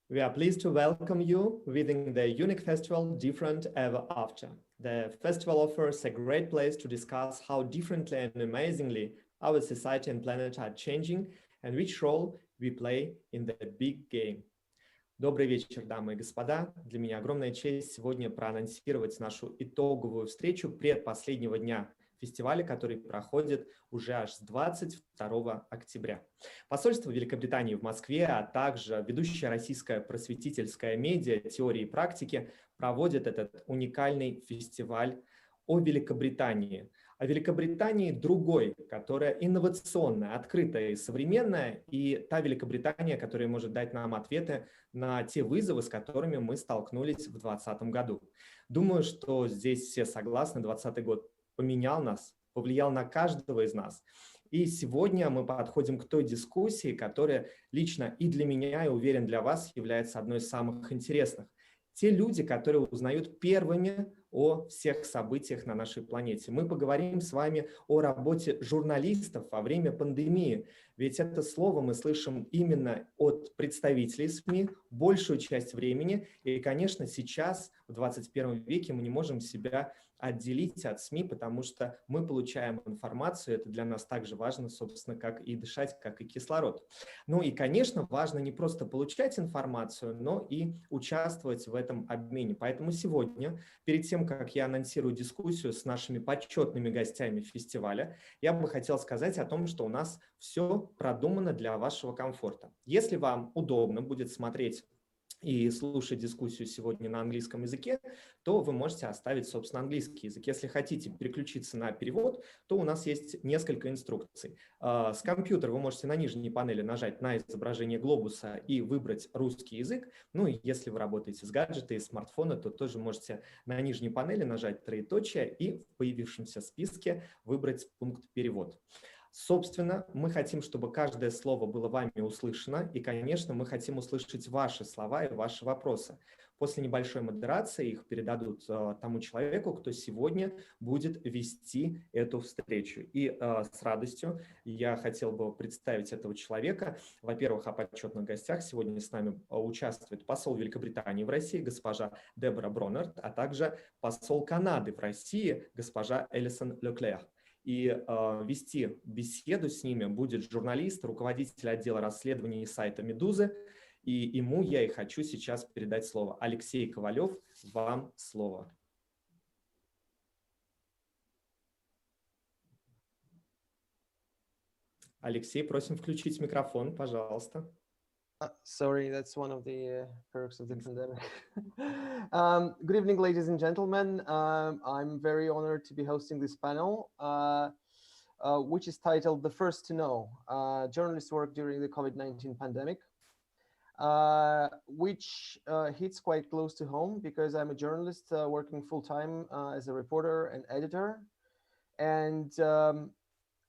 We are pleased to welcome you within the unique festival Different Ever After. The festival offers a great place to discuss how differently and amazingly our society and planet are changing and which role we play in the big game. Добрый вечер, дамы и господа. Для меня огромная честь сегодня проанонсировать нашу итоговую встречу предпоследнего дня фестиваля, который проходит уже аж с 22 октября. Посольство Великобритании в Москве, а также ведущая российская просветительская медиа «Теории и практики» проводят этот уникальный фестиваль о Великобритании. О Великобритании другой, которая инновационная, открытая и современная, и та Великобритания, которая может дать нам ответы на те вызовы, с которыми мы столкнулись в 2020 году. Думаю, что здесь все согласны, 2020 год поменял нас, повлиял на каждого из нас. И сегодня мы подходим к той дискуссии, которая лично и для меня, и уверен для вас, является одной из самых интересных. Те люди, которые узнают первыми о всех событиях на нашей планете. Мы поговорим с вами о работе журналистов во время пандемии. Ведь это слово мы слышим именно от представителей СМИ большую часть времени. И, конечно, сейчас, в 21 веке, мы не можем себя отделить от СМИ, потому что мы получаем информацию. Это для нас так же важно, собственно, как и дышать, как и кислород. Ну и, конечно, важно не просто получать информацию, но и участвовать в этом обмене. Поэтому сегодня, перед тем, как я анонсирую дискуссию с нашими почетными гостями фестиваля, я бы хотел сказать о том, что у нас все продумано для вашего комфорта. Если вам удобно будет смотреть и слушать дискуссию сегодня на английском языке, то вы можете оставить, собственно, английский язык. Если хотите переключиться на перевод, то у нас есть несколько инструкций. С компьютера вы можете на нижней панели нажать на изображение глобуса и выбрать русский язык. Ну и если вы работаете с гаджета и смартфона, то тоже можете на нижней панели нажать троеточие и в появившемся списке выбрать пункт «Перевод». Собственно, мы хотим, чтобы каждое слово было вами услышано, и, конечно, мы хотим услышать ваши слова и ваши вопросы. После небольшой модерации их передадут тому человеку, кто сегодня будет вести эту встречу. И с радостью я хотел бы представить этого человека. Во-первых, о почетных гостях. Сегодня с нами участвует посол Великобритании в России, госпожа Дебора Броннард, а также посол Канады в России, госпожа Элисон Леклер. И вести беседу с ними будет журналист, руководитель отдела расследований сайта «Медузы». И ему я и хочу сейчас передать слово. Алексей Ковалев, вам слово. Алексей, просим включить микрофон, пожалуйста. Sorry, that's one of the perks of the pandemic. Good evening, ladies and gentlemen. I'm very honored to be hosting this panel. Which is titled The First to Know, Journalist Work During the COVID-19 Pandemic, which hits quite close to home because I'm a journalist working full-time as a reporter and editor. And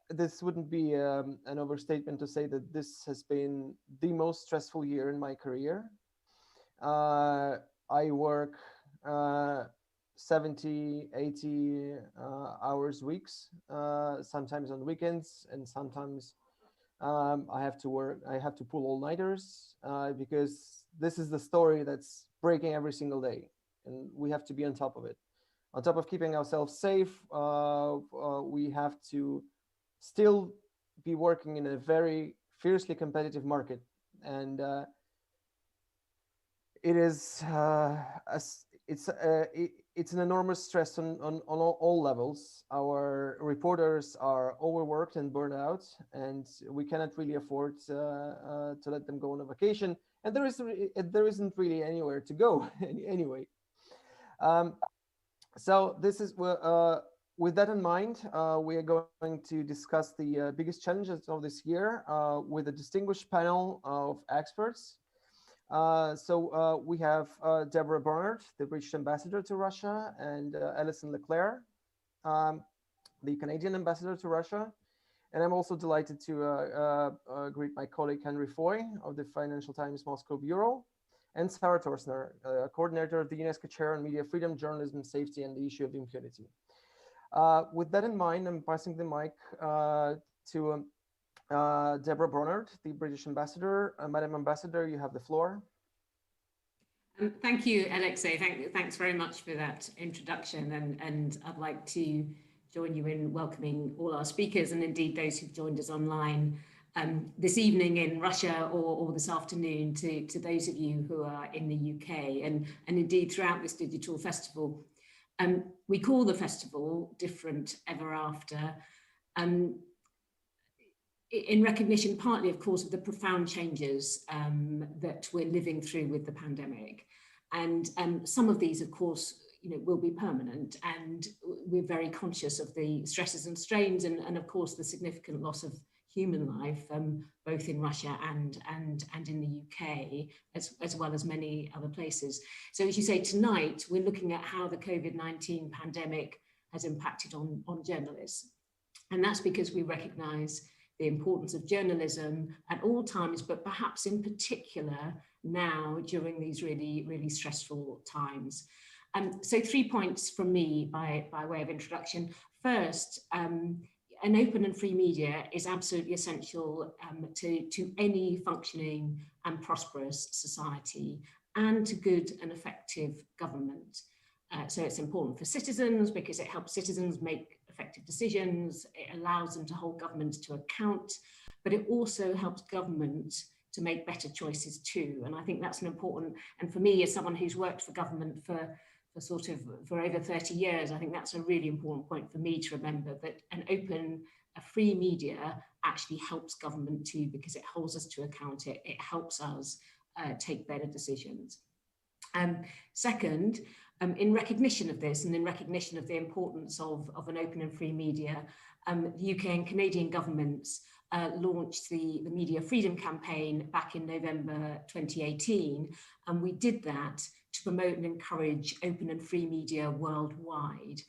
this wouldn't be an overstatement to say that this has been the most stressful year in my career. I work 70, 80 hours weeks, sometimes on weekends, and sometimes I have to pull all-nighters because this is the story that's breaking every single day, and we have to be on top of it. On top of keeping ourselves safe, we have to still be working in a very fiercely competitive market, and it is it's an enormous stress on all levels. Our reporters are overworked and burned out, and we cannot really afford to let them go on a vacation. And there isn't really anywhere to go anyway. So this is with that in mind, we are going to discuss the biggest challenges of this year with a distinguished panel of experts. So we have Deborah Bernard, the British ambassador to Russia, and Alison Leclerc, the Canadian ambassador to Russia. And I'm also delighted to greet my colleague Henry Foy of the Financial Times Moscow Bureau, and Sarah Torsner, coordinator of the UNESCO Chair on Media Freedom, Journalism, Safety, and the Issue of Impunity. With that in mind, I'm passing the mic to Deborah Bronard, the British ambassador. Madam Ambassador, you have the floor. Thank you, Alexei. Thanks very much for that introduction. And I'd like to join you in welcoming all our speakers and indeed those who've joined us online this evening in Russia or this afternoon to those of you who are in the UK and indeed throughout this digital festival. We call the festival Different Ever After. In recognition partly, of course, of the profound changes that we're living through with the pandemic. And some of these, of course, will be permanent, and we're very conscious of the stresses and strains and of course, the significant loss of human life, both in Russia and in the UK, as well as many other places. So as you say, tonight, we're looking at how the COVID-19 pandemic has impacted on journalists. And that's because we recognise the importance of journalism at all times, but perhaps in particular now during these really, really stressful times. So 3 points from me by way of introduction. First, an open and free media is absolutely essential to any functioning and prosperous society and to good and effective government. So it's important for citizens because it helps citizens make effective decisions, it allows them to hold governments to account, but it also helps government to make better choices too. And I think that's an important, and for me as someone who's worked for government for over 30 years, I think that's a really important point for me to remember, that an open, a free media actually helps government too, because it holds us to account, it helps us take better decisions. Second, in recognition of this and in recognition of the importance of an open and free media, the UK and Canadian governments launched the Media Freedom Campaign back in November 2018. And we did that to promote and encourage open and free media worldwide,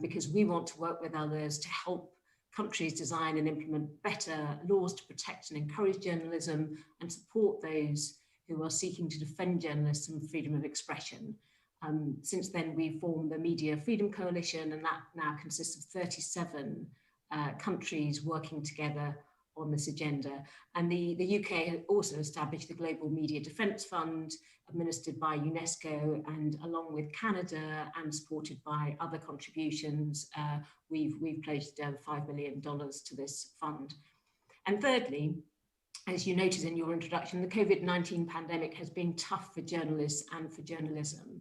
because we want to work with others to help countries design and implement better laws to protect and encourage journalism and support those who are seeking to defend journalists and freedom of expression. Since then, we formed the Media Freedom Coalition, and that now consists of 37 countries working together on this agenda. And the UK also established the Global Media Defence Fund, administered by UNESCO, and along with Canada and supported by other contributions, we've pledged $5 million to this fund. And thirdly, as you noted in your introduction, the COVID-19 pandemic has been tough for journalists and for journalism.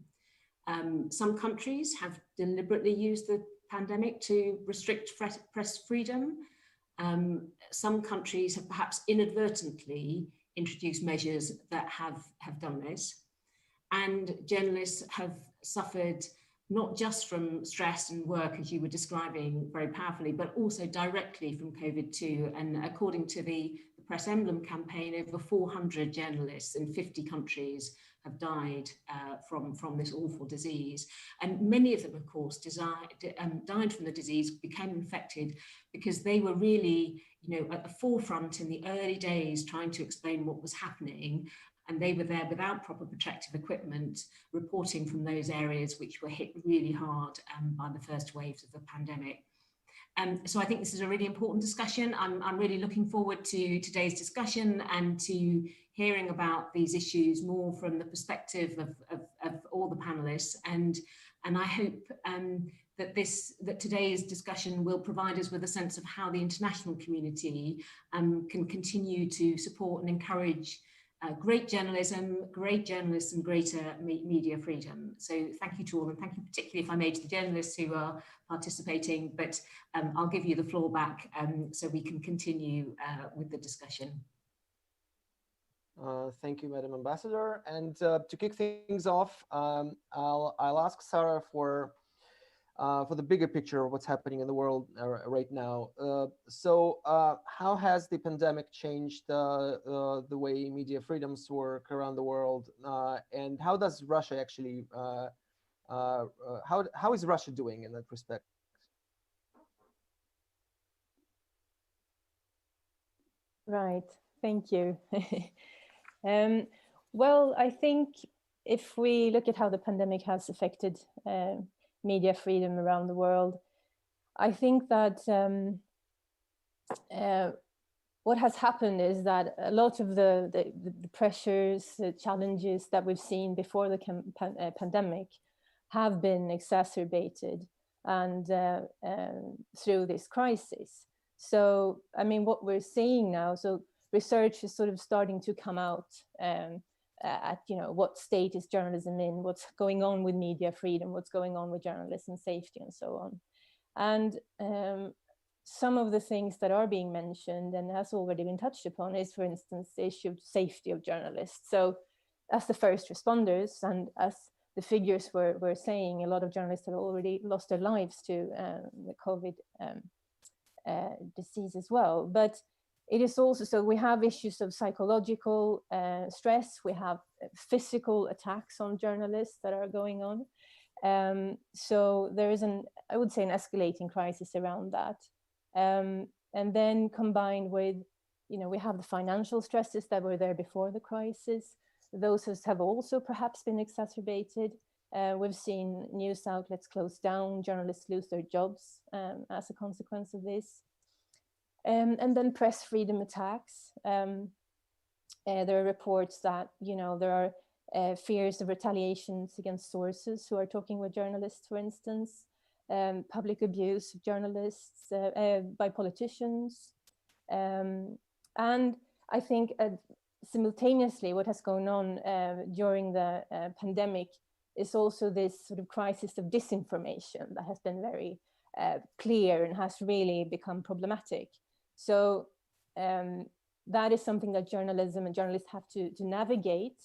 Some countries have deliberately used the pandemic to restrict press freedom. Some countries have perhaps inadvertently introduced measures that have done this. And journalists have suffered not just from stress and work, as you were describing very powerfully, but also directly from COVID too. And according to the Press Emblem campaign, over 400 journalists in 50 countries have died from this awful disease. And many of them, of course, died from the disease, became infected because they were really, at the forefront in the early days trying to explain what was happening. And they were there without proper protective equipment, reporting from those areas which were hit really hard by the first waves of the pandemic. So I think this is a really important discussion. I'm really looking forward to today's discussion and to hearing about these issues more from the perspective of all the panelists. And I hope that today's discussion will provide us with a sense of how the international community can continue to support and encourage great journalism, great journalists, and greater media freedom. So thank you to all, and thank you particularly, if I may, to the journalists who are participating, but I'll give you the floor back so we can continue with the discussion. Thank you, Madam Ambassador. And to kick things off, I'll ask Sarah for the bigger picture of what's happening in the world right now. So how has the pandemic changed the way media freedoms work around the world? And how does Russia actually, how is Russia doing in that respect? Right, thank you. Well, I think if we look at how the pandemic has affected media freedom around the world, I think that what has happened is that a lot of the pressures, the challenges that we've seen before the pandemic have been exacerbated and through this crisis. So, I mean, what we're seeing now, so research is sort of starting to come out at, you know, what state is journalism in, what's going on with media freedom, what's going on with journalism safety, and so on. And some of the things that are being mentioned and has already been touched upon is, for instance, the issue of safety of journalists. So as the first responders, and as the figures were saying, a lot of journalists have already lost their lives to the COVID disease as well. But it is also, so we have issues of psychological stress, we have physical attacks on journalists that are going on. So there is I would say an escalating crisis around that. And then combined with, you know, we have the financial stresses that were there before the crisis. Those have also perhaps been exacerbated. We've seen news outlets close down, journalists lose their jobs as a consequence of this. And then press freedom attacks. There are reports that, you know, there are fears of retaliations against sources who are talking with journalists, for instance, public abuse of journalists by politicians. And I think simultaneously what has gone on during the pandemic is also this sort of crisis of disinformation that has been very clear and has really become problematic. So that is something that journalism and journalists have to navigate,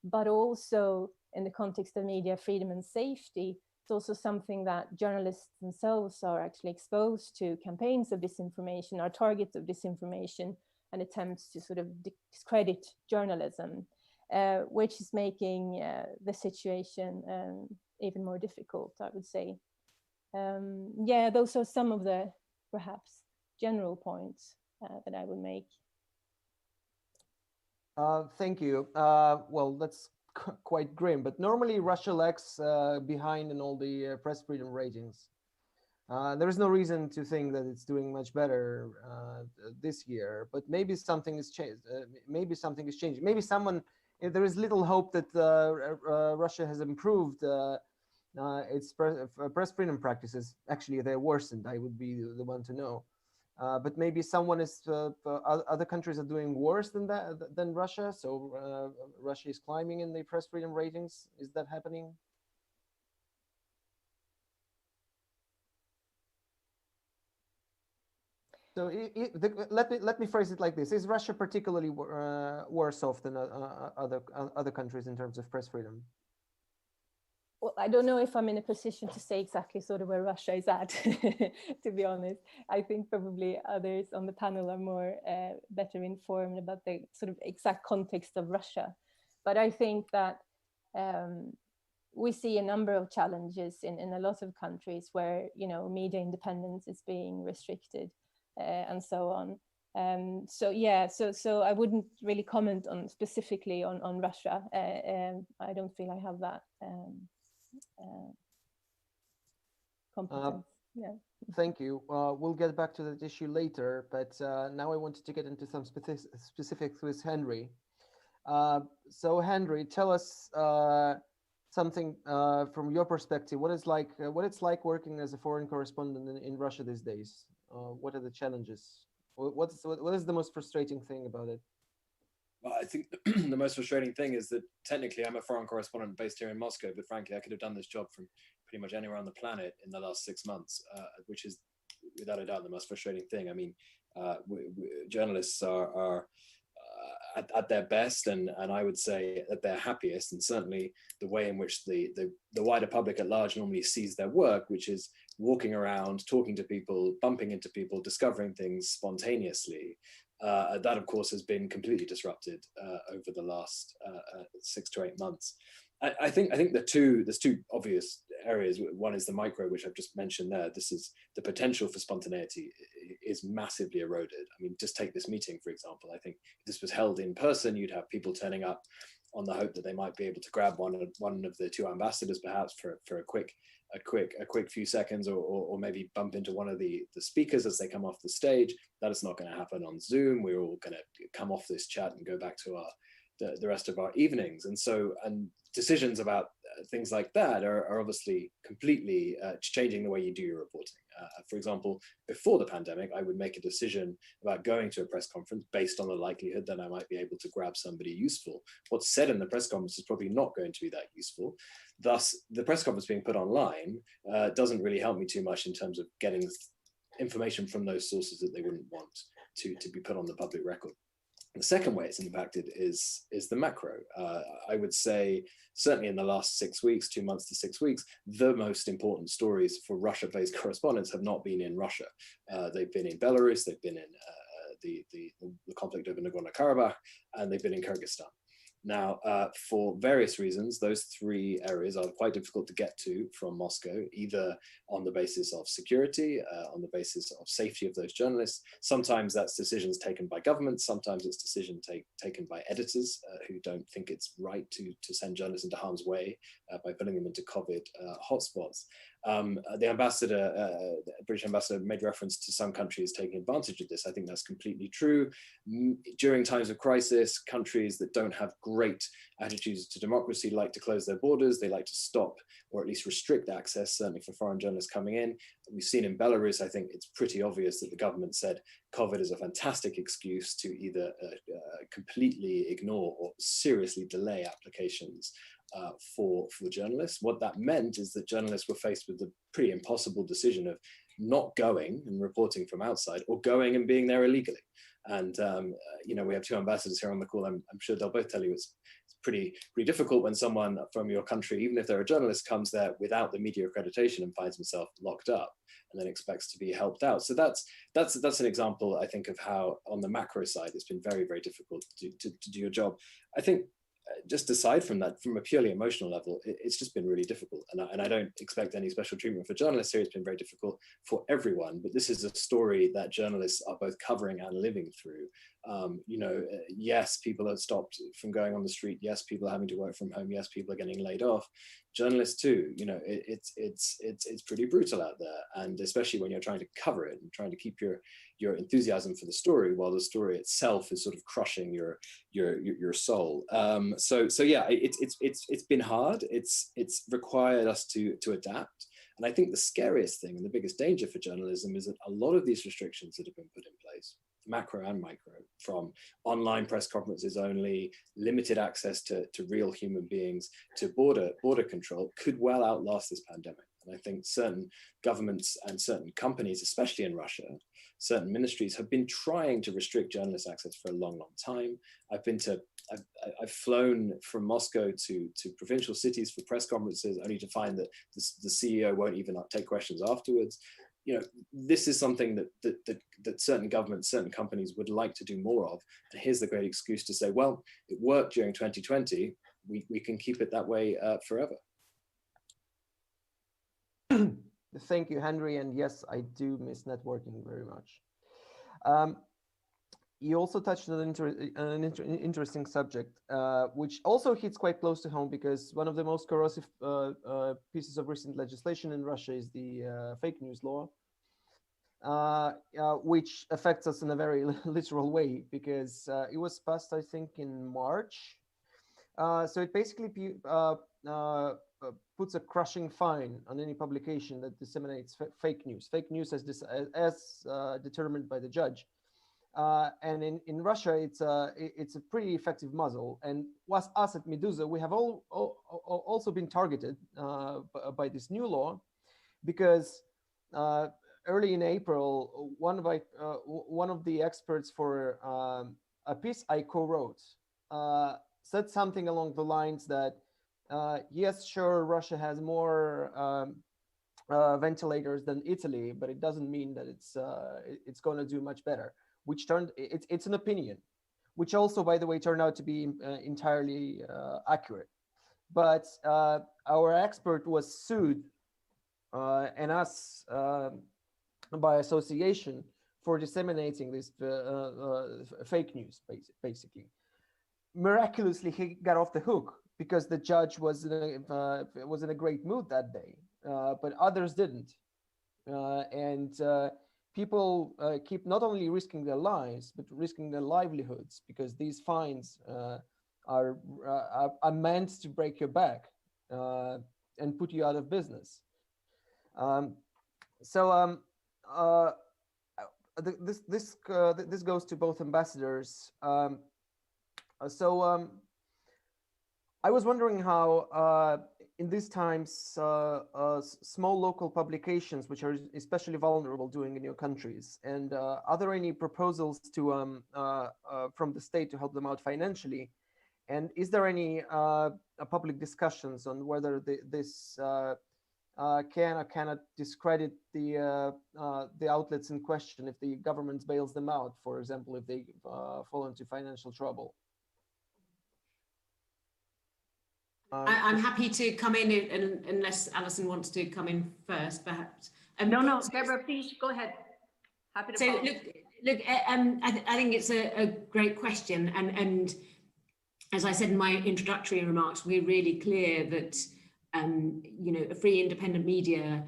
but also in the context of media freedom and safety, it's also something that journalists themselves are actually exposed to campaigns of disinformation, are targets of disinformation, and attempts to sort of discredit journalism, which is making the situation even more difficult, I would say. Yeah, those are some of the perhaps general points that I would make. Thank you. Well, that's quite grim, but normally Russia lags behind in all the press freedom ratings. There is no reason to think that it's doing much better this year, but maybe something is changed. Maybe something is changing. Maybe if there is little hope that Russia has improved its press freedom practices. Actually, they're worsened. I would be the one to know. But maybe other countries are doing worse than Russia. So Russia is climbing in the press freedom ratings. Is that happening? So let me phrase it like this: is Russia particularly worse off than other countries in terms of press freedom? Well, I don't know if I'm in a position to say exactly sort of where Russia is at, to be honest. I think probably others on the panel are more better informed about the sort of exact context of Russia. But I think that we see a number of challenges in a lot of countries where, you know, media independence is being restricted and so on. So yeah, so I wouldn't really comment on specifically on Russia. I don't feel I have that competence. Yeah. Thank you. We'll get back to that issue later, but now I wanted to get into some specifics with Henry. So Henry, tell us something from your perspective. What it's like working as a foreign correspondent in Russia these days. What are the challenges? What is the most frustrating thing about it? Well, I think the most frustrating thing is that technically I'm a foreign correspondent based here in Moscow, but frankly, I could have done this job from pretty much anywhere on the planet in the last 6 months, which is without a doubt the most frustrating thing. I mean, journalists are at their best, and I would say at their happiest, and certainly the way in which the wider public at large normally sees their work, which is walking around, talking to people, bumping into people, discovering things spontaneously. That, of course, has been completely disrupted over the last 6 to 8 months. I think there's two obvious areas. One is the micro, which I've just mentioned there. This is the potential for spontaneity is massively eroded. I mean, just take this meeting, for example. I think if this was held in person, you'd have people turning up on the hope that they might be able to grab one of the two ambassadors, perhaps for a quick few seconds, or maybe bump into one of the speakers as they come off the stage. That is not going to happen on Zoom. We're all going to come off this chat and go back to the rest of our evenings. And decisions about things like that are obviously completely changing the way you do your reporting. For example, before the pandemic, I would make a decision about going to a press conference based on the likelihood that I might be able to grab somebody useful. What's said in the press conference is probably not going to be that useful. Thus, the press conference being put online doesn't really help me too much in terms of getting information from those sources that they wouldn't want to be put on the public record. The second way it's impacted is the macro. I would say, certainly in the last 6 weeks, 2 months to 6 weeks, the most important stories for Russia-based correspondents have not been in Russia. They've been in Belarus, they've been in the conflict over Nagorno-Karabakh, and they've been in Kyrgyzstan. Now, for various reasons, those three areas are quite difficult to get to from Moscow, either on the basis of security, on the basis of safety of those journalists. Sometimes that's decisions taken by governments, sometimes it's decisions taken by editors who don't think it's right to send journalists into harm's way by putting them into COVID hotspots. The ambassador, British ambassador, made reference to some countries taking advantage of this. I think that's completely true. During times of crisis, countries that don't have great attitudes to democracy like to close their borders. They like to stop or at least restrict access, certainly for foreign journalists coming in. We've seen in Belarus, I think it's pretty obvious that the government said COVID is a fantastic excuse to either completely ignore or seriously delay applications for journalists. What that meant is that journalists were faced with the pretty impossible decision of not going and reporting from outside, or going and being there illegally. And we have two ambassadors here on the call. I'm sure they'll both tell you it's pretty difficult when someone from your country, even if they're a journalist, comes there without the media accreditation and finds himself locked up and then expects to be helped out. So that's an example, I think, of how on the macro side it's been very, very difficult to do your job. I think just aside from that, from a purely emotional level, it's just been really difficult. And I don't expect any special treatment for journalists here. It's been very difficult for everyone, but this is a story that journalists are both covering and living through. Yes, people have stopped from going on the street. Yes, people are having to work from home. Yes, people are getting laid off. Journalists too, it's pretty brutal out there. And especially when you're trying to cover it and trying to keep your enthusiasm for the story while the story itself is sort of crushing your soul. So yeah, it's been hard. It's required us to adapt. And I think the scariest thing and the biggest danger for journalism is that a lot of these restrictions that have been put in place, macro and micro, from online press conferences only, limited access to real human beings, to border control, could well outlast this pandemic. And I think certain governments and certain companies, especially in Russia, certain ministries have been trying to restrict journalist access for a long, long time. I've flown from Moscow to provincial cities for press conferences, only to find that the CEO won't even take questions afterwards. This is something that certain governments, certain companies would like to do more of. And here's the great excuse to say, well, it worked during 2020. We can keep it that way forever. Thank you, Henry. And yes, I do miss networking very much. You also touched on an interesting subject, which also hits quite close to home, because one of the most corrosive pieces of recent legislation in Russia is the fake news law, which affects us in a very literal way, because it was passed, I think, in March. So it basically puts a crushing fine on any publication that disseminates fake news. Fake news as determined by the judge. And in Russia, it's a pretty effective muzzle. And us at Meduza, we have also been targeted by this new law, because early in April, one of the experts for a piece I co-wrote said something along the lines that, yes, sure, Russia has more ventilators than Italy, but it doesn't mean that it's going to do much better. Which it's an opinion, which also, by the way, turned out to be entirely accurate. But our expert was sued, and us by association, for disseminating this fake news, basically. miraculously he got off the hook because the judge was in a great mood that day, but others didn't. And people keep not only risking their lives, but risking their livelihoods, because these fines are meant to break your back and put you out of business. This goes to both ambassadors. I was wondering how, in these times, small local publications, which are especially vulnerable, doing in your countries, and are there any proposals to from the state to help them out financially? And is there any public discussions on whether this can or cannot discredit the outlets in question if the government bails them out, for example, if they fall into financial trouble? I'm happy to come in unless Alison wants to come in first, perhaps. No, Deborah, please go ahead. Happy to follow. Look, I think it's a great question, and as I said in my introductory remarks, we're really clear that you know, a free independent media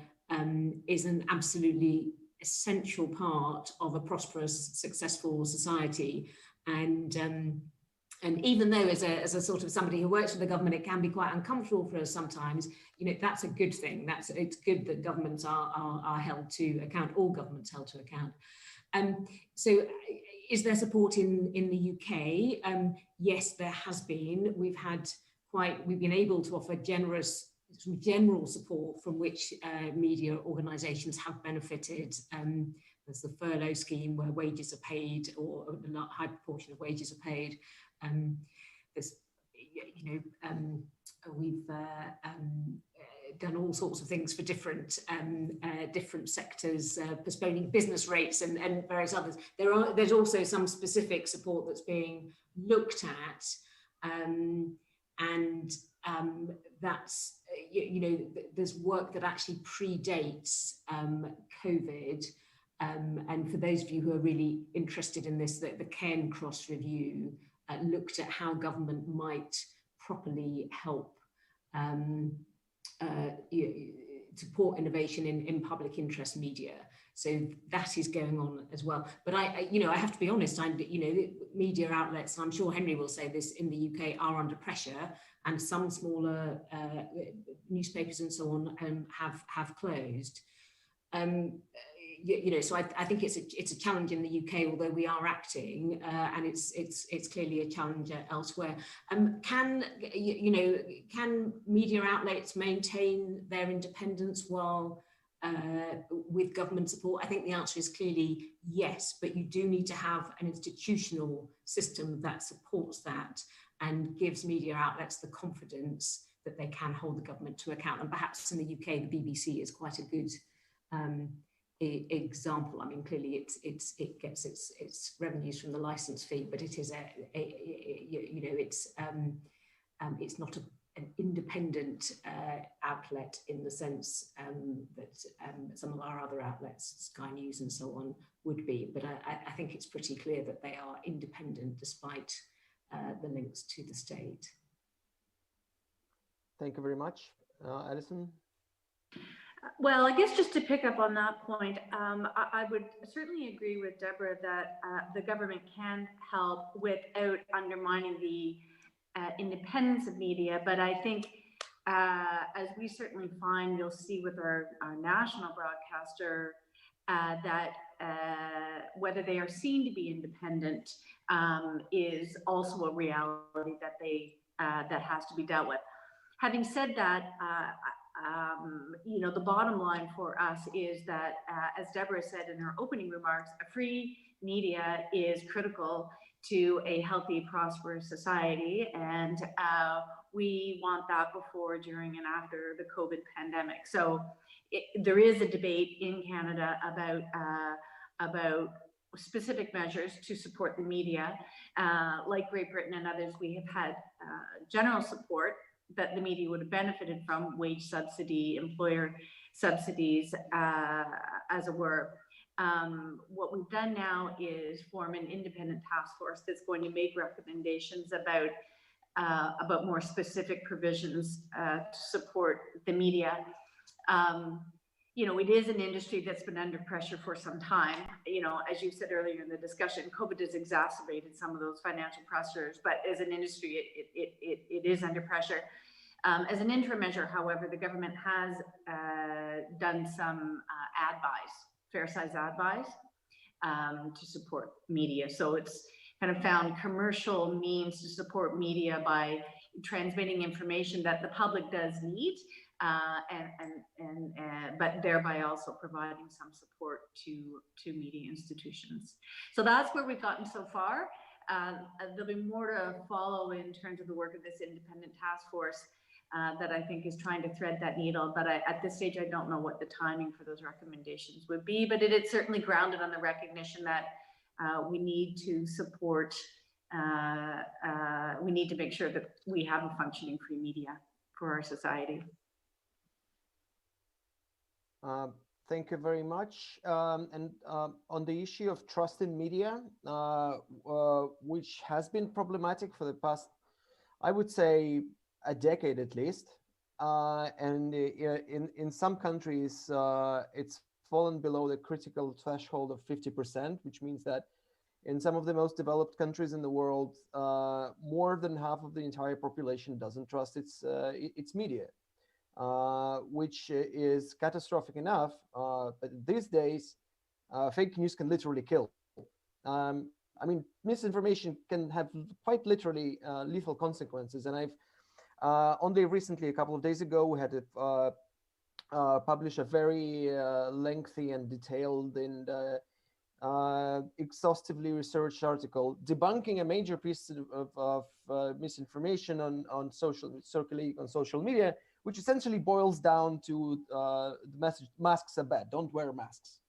is an absolutely essential part of a prosperous, successful society, and even though as a sort of somebody who works for the government, it can be quite uncomfortable for us sometimes, you know, that's a good thing. It's good that governments are held to account, all governments held to account. So is there support in the UK? Yes, there has been. We've been able to offer general support from which media organisations have benefited. There's the furlough scheme where wages are paid, or a high proportion of wages are paid. There's, you know, we've done all sorts of things for different sectors, postponing business rates and various others. There's also some specific support that's being looked at, and that's, you know, there's work that actually predates COVID. And for those of you who are really interested in this, the Cairn Cross review looked at how government might properly help support innovation in public interest media. So that is going on as well. But I have to be honest, you know, media outlets, and I'm sure Henry will say this, in the UK are under pressure, and some smaller newspapers and so on have closed. You know, so I think it's a challenge in the UK, although we are acting, and it's clearly a challenge elsewhere. Can media outlets maintain their independence while with government support? I think the answer is clearly yes, but you do need to have an institutional system that supports that and gives media outlets the confidence that they can hold the government to account. And perhaps in the UK, the BBC is quite a good example. I mean, clearly it gets its revenues from the license fee, but it is it's not an independent outlet in the sense that some of our other outlets, Sky News and so on, would be. But I think it's pretty clear that they are independent despite the links to the state. Thank you very much. Alison? Well, I guess just to pick up on that point, I would certainly agree with Deborah that the government can help without undermining the independence of media. But I think, as we certainly find, you'll see with our national broadcaster, that whether they are seen to be independent is also a reality that has to be dealt with. Having said that, you know, the bottom line for us is that, as Deborah said in her opening remarks, a free media is critical to a healthy, prosperous society, and we want that before, during, and after the COVID pandemic. So there is a debate in Canada about specific measures to support the media. Like Great Britain and others, we have had general support that the media would have benefited from, wage subsidy, employer subsidies, as it were. What we've done now is form an independent task force that's going to make recommendations about more specific provisions to support the media. It is an industry that's been under pressure for some time. As you said earlier in the discussion, COVID has exacerbated some of those financial pressures, but as an industry, it is under pressure. As an interim measure, however, the government has done some ad buys, fair size ad buys, to support media. So it's kind of found commercial means to support media by transmitting information that the public does need, but thereby also providing some support to media institutions. So that's where we've gotten so far. There'll be more to follow in terms of the work of this independent task force that I think is trying to thread that needle. But at this stage, I don't know what the timing for those recommendations would be, but it is certainly grounded on the recognition that we need to support, we need to make sure that we have a functioning free media for our society. Thank you very much. And on the issue of trust in media, which has been problematic for the past, I would say, a decade at least. And in some countries, it's fallen below the critical threshold of 50%, which means that in some of the most developed countries in the world, more than half of the entire population doesn't trust its media. Which is catastrophic enough, but these days, fake news can literally kill. I mean, misinformation can have quite literally lethal consequences. And I've only recently, a couple of days ago, we had to publish a very lengthy and detailed and exhaustively researched article debunking a major piece of misinformation on circulating on social media, which essentially boils down to the message, masks are bad, don't wear masks.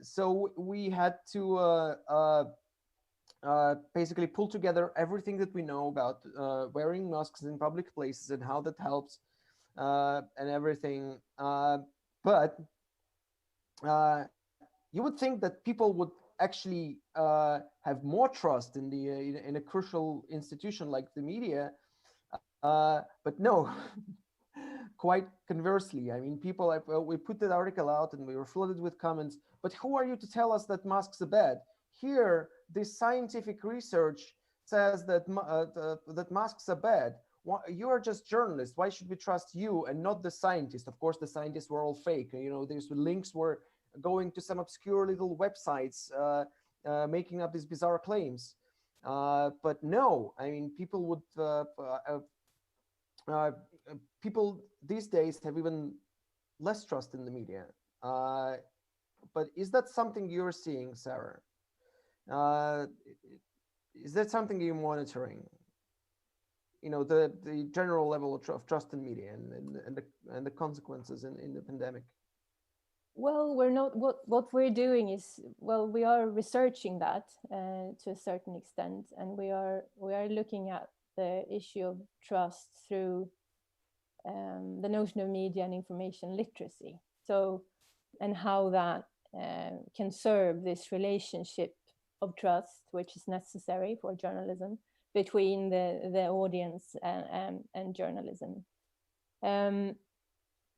So we had to basically pull together everything that we know about wearing masks in public places and how that helps and everything. But you would think that people would actually have more trust in in a crucial institution like the media. But no, quite conversely. I mean, people, we put that article out and we were flooded with comments, but who are you to tell us that masks are bad? Here, this scientific research says that that masks are bad. You are just journalists. Why should we trust you and not the scientists? Of course, the scientists were all fake. You know, these links were going to some obscure little websites, making up these bizarre claims. But no, I mean, people would, people these days have even less trust in the media. But is that something you're seeing, Sarah? Is that something you're monitoring? You know, the general level of trust in media and the consequences in the pandemic. Well, we're not. What we're doing is, well, we are researching that to a certain extent, and we are looking at the issue of trust through the notion of media and information literacy. So, and how that can serve this relationship of trust, which is necessary for journalism, between the audience and journalism.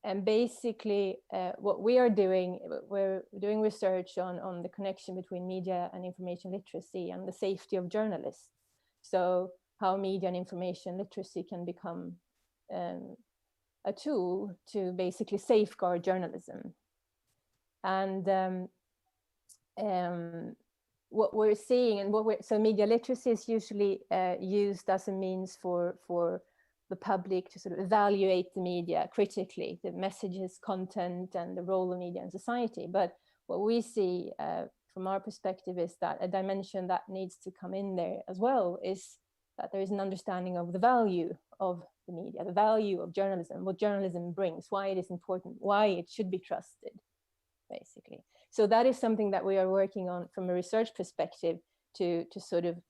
And basically, what we are doing, we're doing research on the connection between media and information literacy and the safety of journalists. So how media and information literacy can become a tool to basically safeguard journalism. And what we're seeing, and so media literacy is usually used as a means for the public to sort of evaluate the media critically, the messages, content, and the role of media in society. But what we see from our perspective is that a dimension that needs to come in there as well is that there is an understanding of the value of the media, the value of journalism, what journalism brings, why it is important, why it should be trusted, basically. So that is something that we are working on from a research perspective to sort of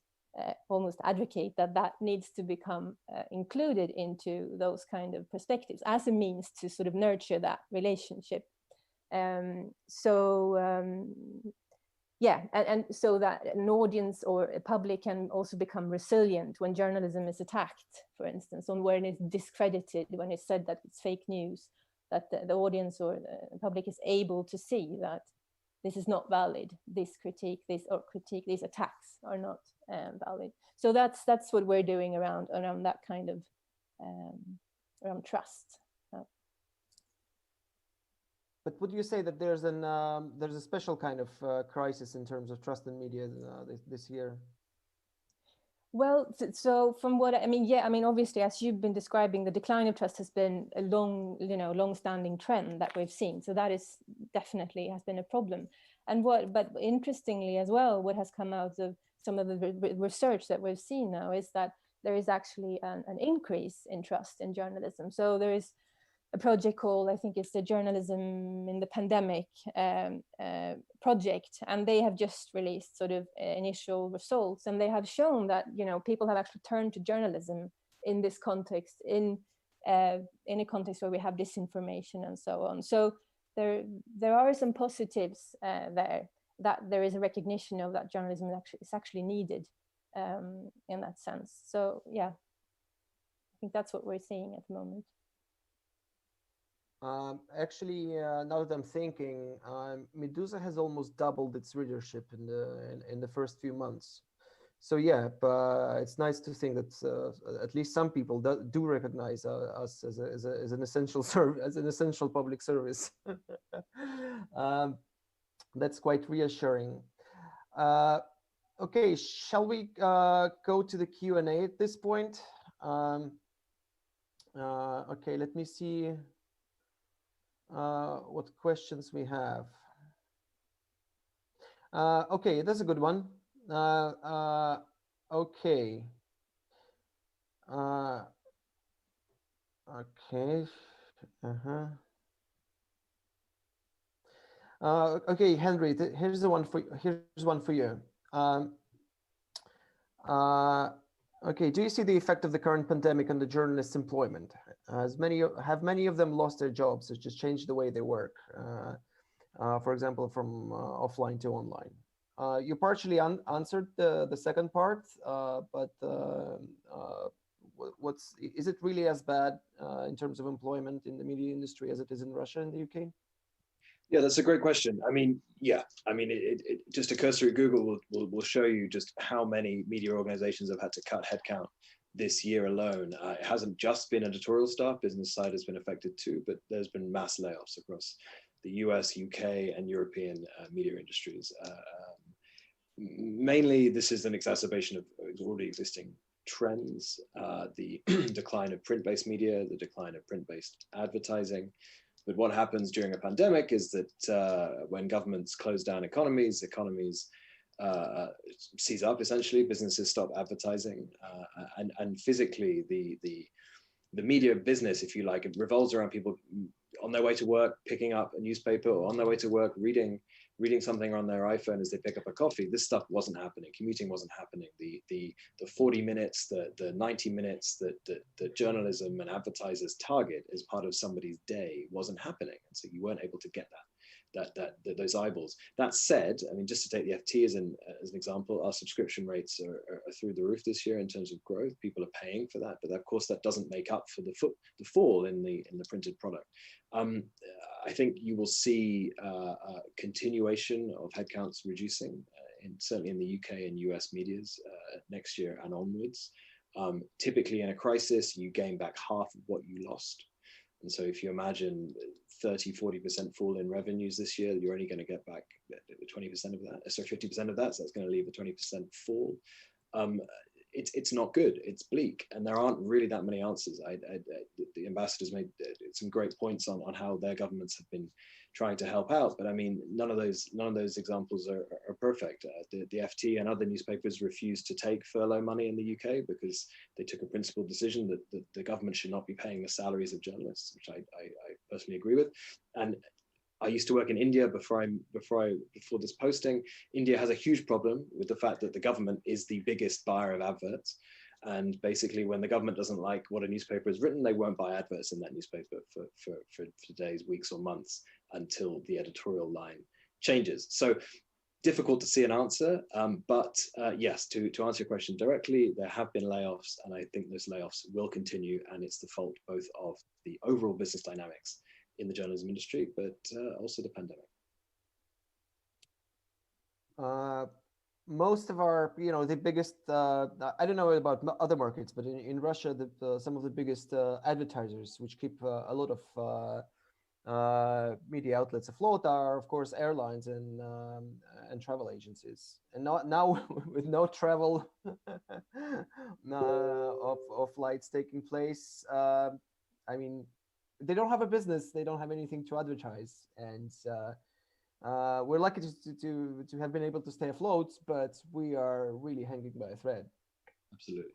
almost advocate that needs to become included into those kind of perspectives as a means to sort of nurture that relationship Yeah, and so that an audience or a public can also become resilient when journalism is attacked, for instance, on when it's discredited, when it's said that it's fake news, that the audience or the public is able to see that this is not valid, this critique, these attacks are not valid. So that's what we're doing around that kind of around trust. But would you say that there's a special kind of crisis in terms of trust in media this year? Well, so from what I mean, yeah, I mean, obviously, as you've been describing, the decline of trust has been a long-standing trend that we've seen. So that is definitely has been a problem. And but interestingly as well, what has come out of some of the research that we've seen now is that there is actually an increase in trust in journalism. So there is a project called, I think it's the Journalism in the Pandemic project, and they have just released sort of initial results, and they have shown that people have actually turned to journalism in this context, in a context where we have disinformation and so on. So there are some positives there, that there is a recognition of that journalism is actually needed in that sense. So yeah, I think that's what we're seeing at the moment. Actually, now that I'm thinking, Medusa has almost doubled its readership in the first few months. So yeah, but it's nice to think that at least some people do recognize us as an essential service, as an essential public service. That's quite reassuring. Okay, shall we go to the Q&A at this point? Okay, let me see what questions we have. Okay, that's a good one. Okay. Okay. Okay, Henry, here's one for you. Okay, do you see the effect of the current pandemic on the journalists' employment? Have many of them lost their jobs? It's just changed the way they work, for example, from offline to online. You partially answered the second part, but is it really as bad in terms of employment in the media industry as it is in Russia and the UK? Yeah, that's a great question. I mean, yeah, I mean, it just a cursory Google will show you just how many media organizations have had to cut headcount this year alone. It hasn't just been editorial staff, business side has been affected too, but there's been mass layoffs across the US, UK, and European media industries. Mainly, this is an exacerbation of already existing trends, the decline of print-based media, the decline of print-based advertising. But what happens during a pandemic is that when governments close down economies seize up, essentially, businesses stop advertising, and physically the media business, if you like, it revolves around people on their way to work, picking up a newspaper, or on their way to work, reading something on their iPhone as they pick up a coffee. This stuff wasn't happening. Commuting wasn't happening. The 40 minutes, the 90 minutes that the journalism and advertisers target as part of somebody's day wasn't happening. And so you weren't able to get those eyeballs. That said, I mean, just to take the FT as an example, our subscription rates are through the roof this year in terms of growth. People are paying for that, but of course that doesn't make up for the fall in the printed product. I think you will see a continuation of headcounts reducing, certainly in the UK and US medias next year and onwards. Typically in a crisis, you gain back half of what you lost. And so if you imagine 30–40% fall in revenues this year, you're only going to get back 20% of that, so 50% of that, so that's going to leave a 20% fall. It's not good, it's bleak, and there aren't really that many answers. The ambassadors made some great points on how their governments have been trying to help out, but I mean, none of those examples are perfect. The FT and other newspapers refused to take furlough money in the UK because they took a principled decision that the government should not be paying the salaries of journalists, which I personally agree with. And I used to work in India before this posting. India has a huge problem with the fact that the government is the biggest buyer of adverts. And basically, when the government doesn't like what a newspaper has written, they won't buy adverts in that newspaper for days, weeks, or months until the editorial line changes. So difficult to see an answer, but yes, to answer your question directly, there have been layoffs, and I think those layoffs will continue, and it's the fault both of the overall business dynamics in the journalism industry, but also the pandemic. Most of our, the biggest, I don't know about other markets, but in Russia, some of the biggest advertisers, which keep a lot of media outlets afloat, are of course airlines and travel agencies. And now with no travel of flights taking place, I mean, they don't have a business, they don't have anything to advertise, and we're lucky to have been able to stay afloat, but we are really hanging by a thread. Absolutely.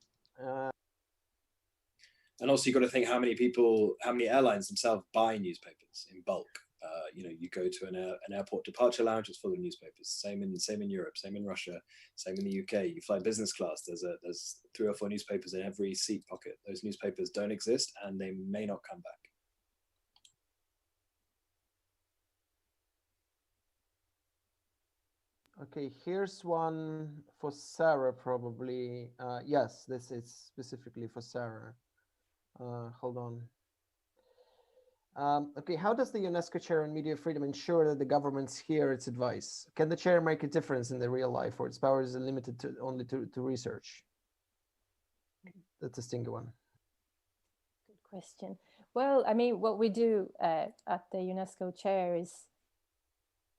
And also, you've got to think how many airlines themselves buy newspapers in bulk. You go to an airport departure lounge, it's full of newspapers. Same in Europe, same in Russia, same in the UK. You fly business class, there's 3 or 4 newspapers in every seat pocket. Those newspapers don't exist, and they may not come back. Okay, here's one for Sarah, probably. Yes, this is specifically for Sarah. Hold on. Okay, how does the UNESCO chair on media freedom ensure that the governments hear its advice? Can the chair make a difference in the real life, or its powers are limited only to research? That's a stingy one. Good question. Well, I mean, what we do at the UNESCO chair is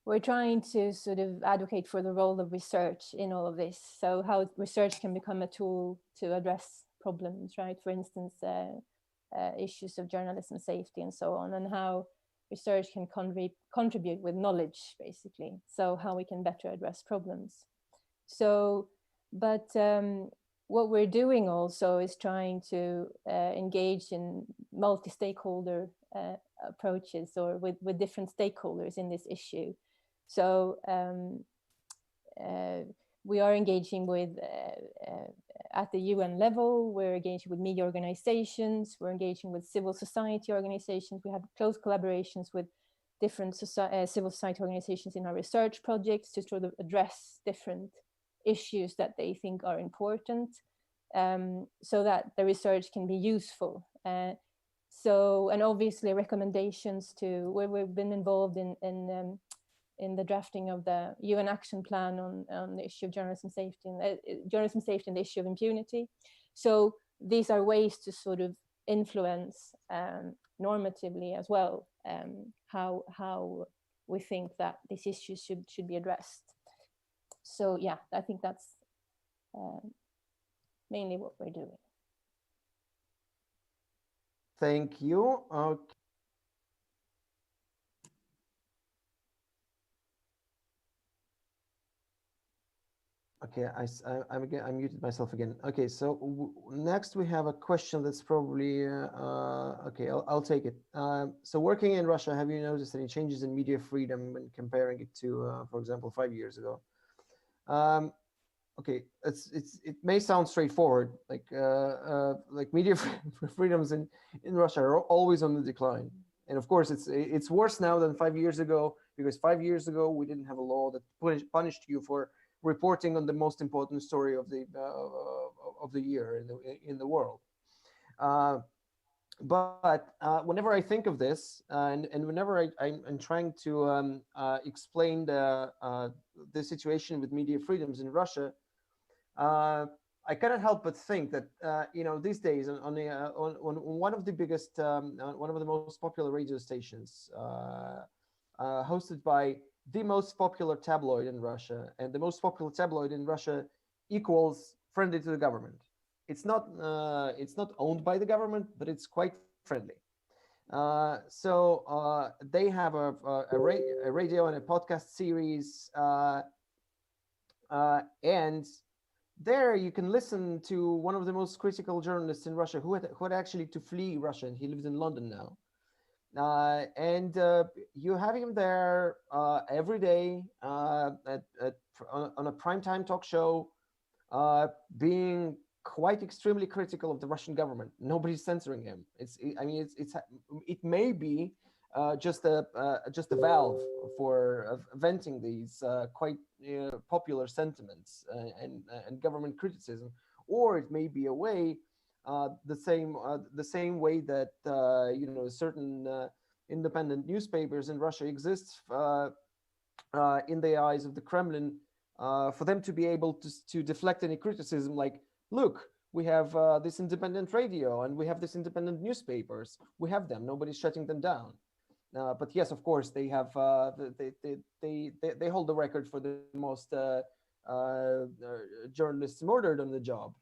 we're trying to sort of advocate for the role of research in all of this. So how research can become a tool to address problems, right? For instance, issues of journalism safety and so on, and how research can contribute with knowledge, basically. So how we can better address problems. So, but what we're doing also is trying to engage in multi-stakeholder approaches, or with different stakeholders in this issue. So we are engaging with, at the UN level, we're engaging with media organizations, we're engaging with civil society organizations, we have close collaborations with different civil society organizations in our research projects to sort of address different issues that they think are important, so that the research can be useful. So, and obviously recommendations to where we've been involved in the drafting of the UN action plan on the issue of journalism safety and the issue of impunity. So these are ways to sort of influence normatively as well, how we think that these issues should be addressed. So yeah, I think that's mainly what we're doing. Thank you. Okay, I muted myself again. Okay, so next we have a question that's probably, okay, I'll take it. So working in Russia, have you noticed any changes in media freedom when comparing it to, for example, 5 years ago? Okay, it may sound straightforward, like media freedoms in Russia are always on the decline. And of course, it's worse now than 5 years ago, because 5 years ago, we didn't have a law that punished you for reporting on the most important story of the year in the world. But whenever I think of this, and whenever I'm trying to explain the situation with media freedoms in Russia, I cannot help but think that these days on one of the biggest, one of the most popular radio stations, hosted by the most popular tabloid in Russia, and the most popular tabloid in Russia equals friendly to the government. It's not owned by the government, but it's quite friendly. So they have a radio and a podcast series, and there you can listen to one of the most critical journalists in Russia who had actually to flee Russia, and he lives in London now. And you have him there every day on a primetime talk show, being quite extremely critical of the Russian government. Nobody's censoring him. It may be just a valve for venting these quite popular sentiments and government criticism, or it may be a way, the same way that certain independent newspapers in Russia exist in the eyes of the Kremlin, for them to be able to deflect any criticism, like, look, we have this independent radio and we have this independent newspapers. We have them. Nobody's shutting them down. But yes, of course, they have. They hold the record for the most journalists murdered on the job.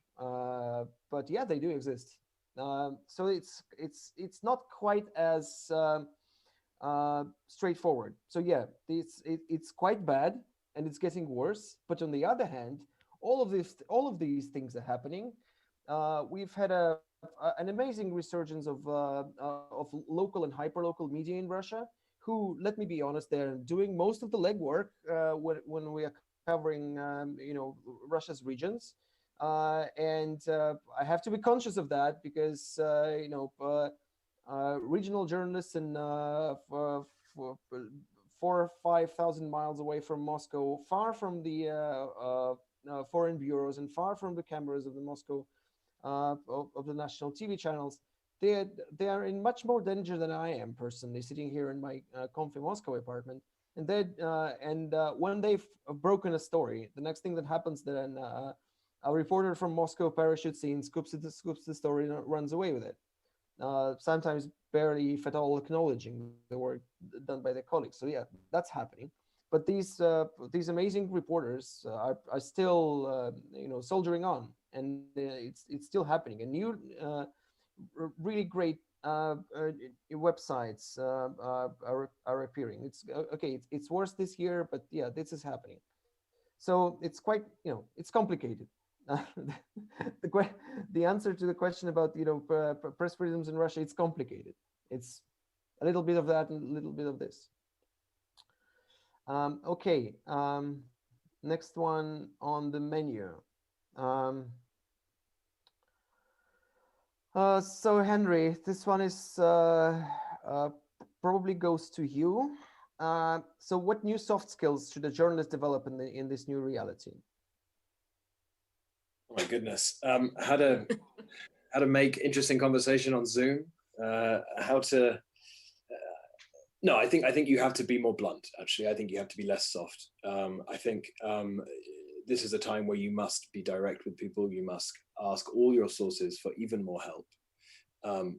But yeah, they do exist. So it's not quite as straightforward. So yeah, it's quite bad and it's getting worse. But on the other hand, all of these things are happening. We've had an amazing resurgence of local and hyperlocal media in Russia, who, let me be honest, they're doing most of the legwork when we are covering Russia's regions. And I have to be conscious of that, because regional journalists in 4,000 or 5,000 miles away from Moscow, far from the foreign bureaus and far from the cameras of the Moscow of the national TV channels, they are in much more danger than I am personally, sitting here in my comfy Moscow apartment. And when they've broken a story, the next thing that happens, then a reporter from Moscow parachutes in, scoops the story, and runs away with it. Sometimes barely, if at all, acknowledging the work done by their colleagues. So yeah, that's happening. But these amazing reporters are still soldiering on, and it's still happening. And new really great websites are appearing. It's okay. It's worse this year, but yeah, this is happening. So it's quite it's complicated. The answer to the question about press freedoms in Russia, it's complicated. It's a little bit of that and a little bit of this. Okay, next one on the menu. So Henry, this one is probably goes to you. So what new soft skills should a journalist develop in this new reality? Oh my goodness, how to make interesting conversation on Zoom, how to. No, I think you have to be more blunt. Actually, I think you have to be less soft. I think this is a time where you must be direct with people. You must ask all your sources for even more help,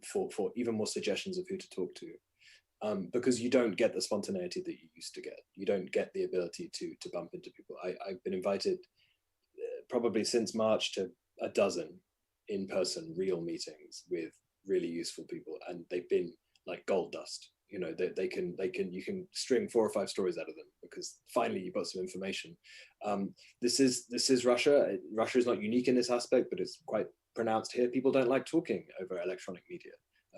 for even more suggestions of who to talk to, because you don't get the spontaneity that you used to get. You don't get the ability to bump into people. I've been invited probably since March to a dozen in-person real meetings with really useful people, and they've been like gold dust. You can string 4 or 5 stories out of them, because finally you've got some information. This is Russia. Russia is not unique in this aspect, but it's quite pronounced here. People don't like talking over electronic media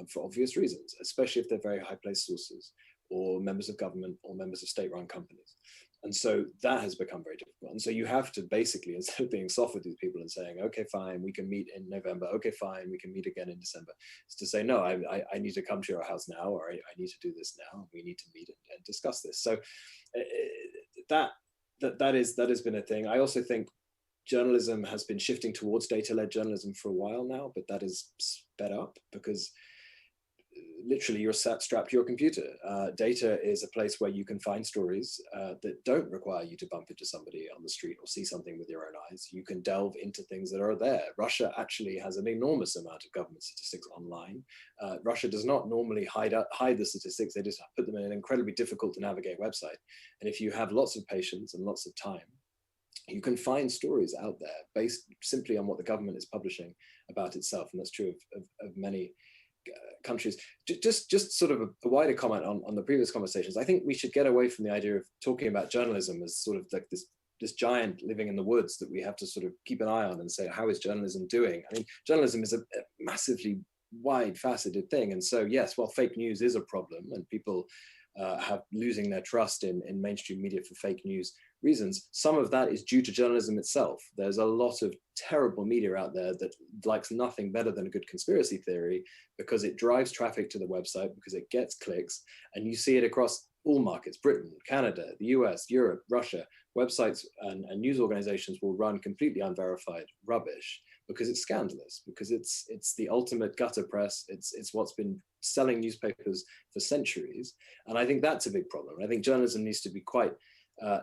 for obvious reasons, especially if they're very high-placed sources or members of government or members of state-run companies. And so that has become very difficult. And so you have to basically, instead of being soft with these people and saying, okay, fine, we can meet in November. Okay, fine, we can meet again in December. It's to say, no, I need to come to your house now, or I need to do this now. We need to meet and discuss this. So that has been a thing. I also think journalism has been shifting towards data-led journalism for a while now, but that is sped up because literally you're strapped to your computer. Data is a place where you can find stories that don't require you to bump into somebody on the street or see something with your own eyes. You can delve into things that are there. Russia actually has an enormous amount of government statistics online. Russia does not normally hide the statistics. They just put them in an incredibly difficult to navigate website. And if you have lots of patience and lots of time, you can find stories out there based simply on what the government is publishing about itself. And that's true of many countries. Just sort of a wider comment on the previous conversations. I think we should get away from the idea of talking about journalism as sort of like this giant living in the woods that we have to sort of keep an eye on and say, how is journalism doing? I mean, journalism is a massively wide faceted thing. And so, yes, while fake news is a problem and people have losing their trust in mainstream media for fake news reasons. Some of that is due to journalism itself. There's a lot of terrible media out there that likes nothing better than a good conspiracy theory, because it drives traffic to the website, because it gets clicks, and you see it across all markets: Britain, Canada, the US, Europe, Russia. Websites and news organizations will run completely unverified rubbish because it's scandalous, because it's the ultimate gutter press. It's what's been selling newspapers for centuries. And I think that's a big problem. I think journalism needs to be quite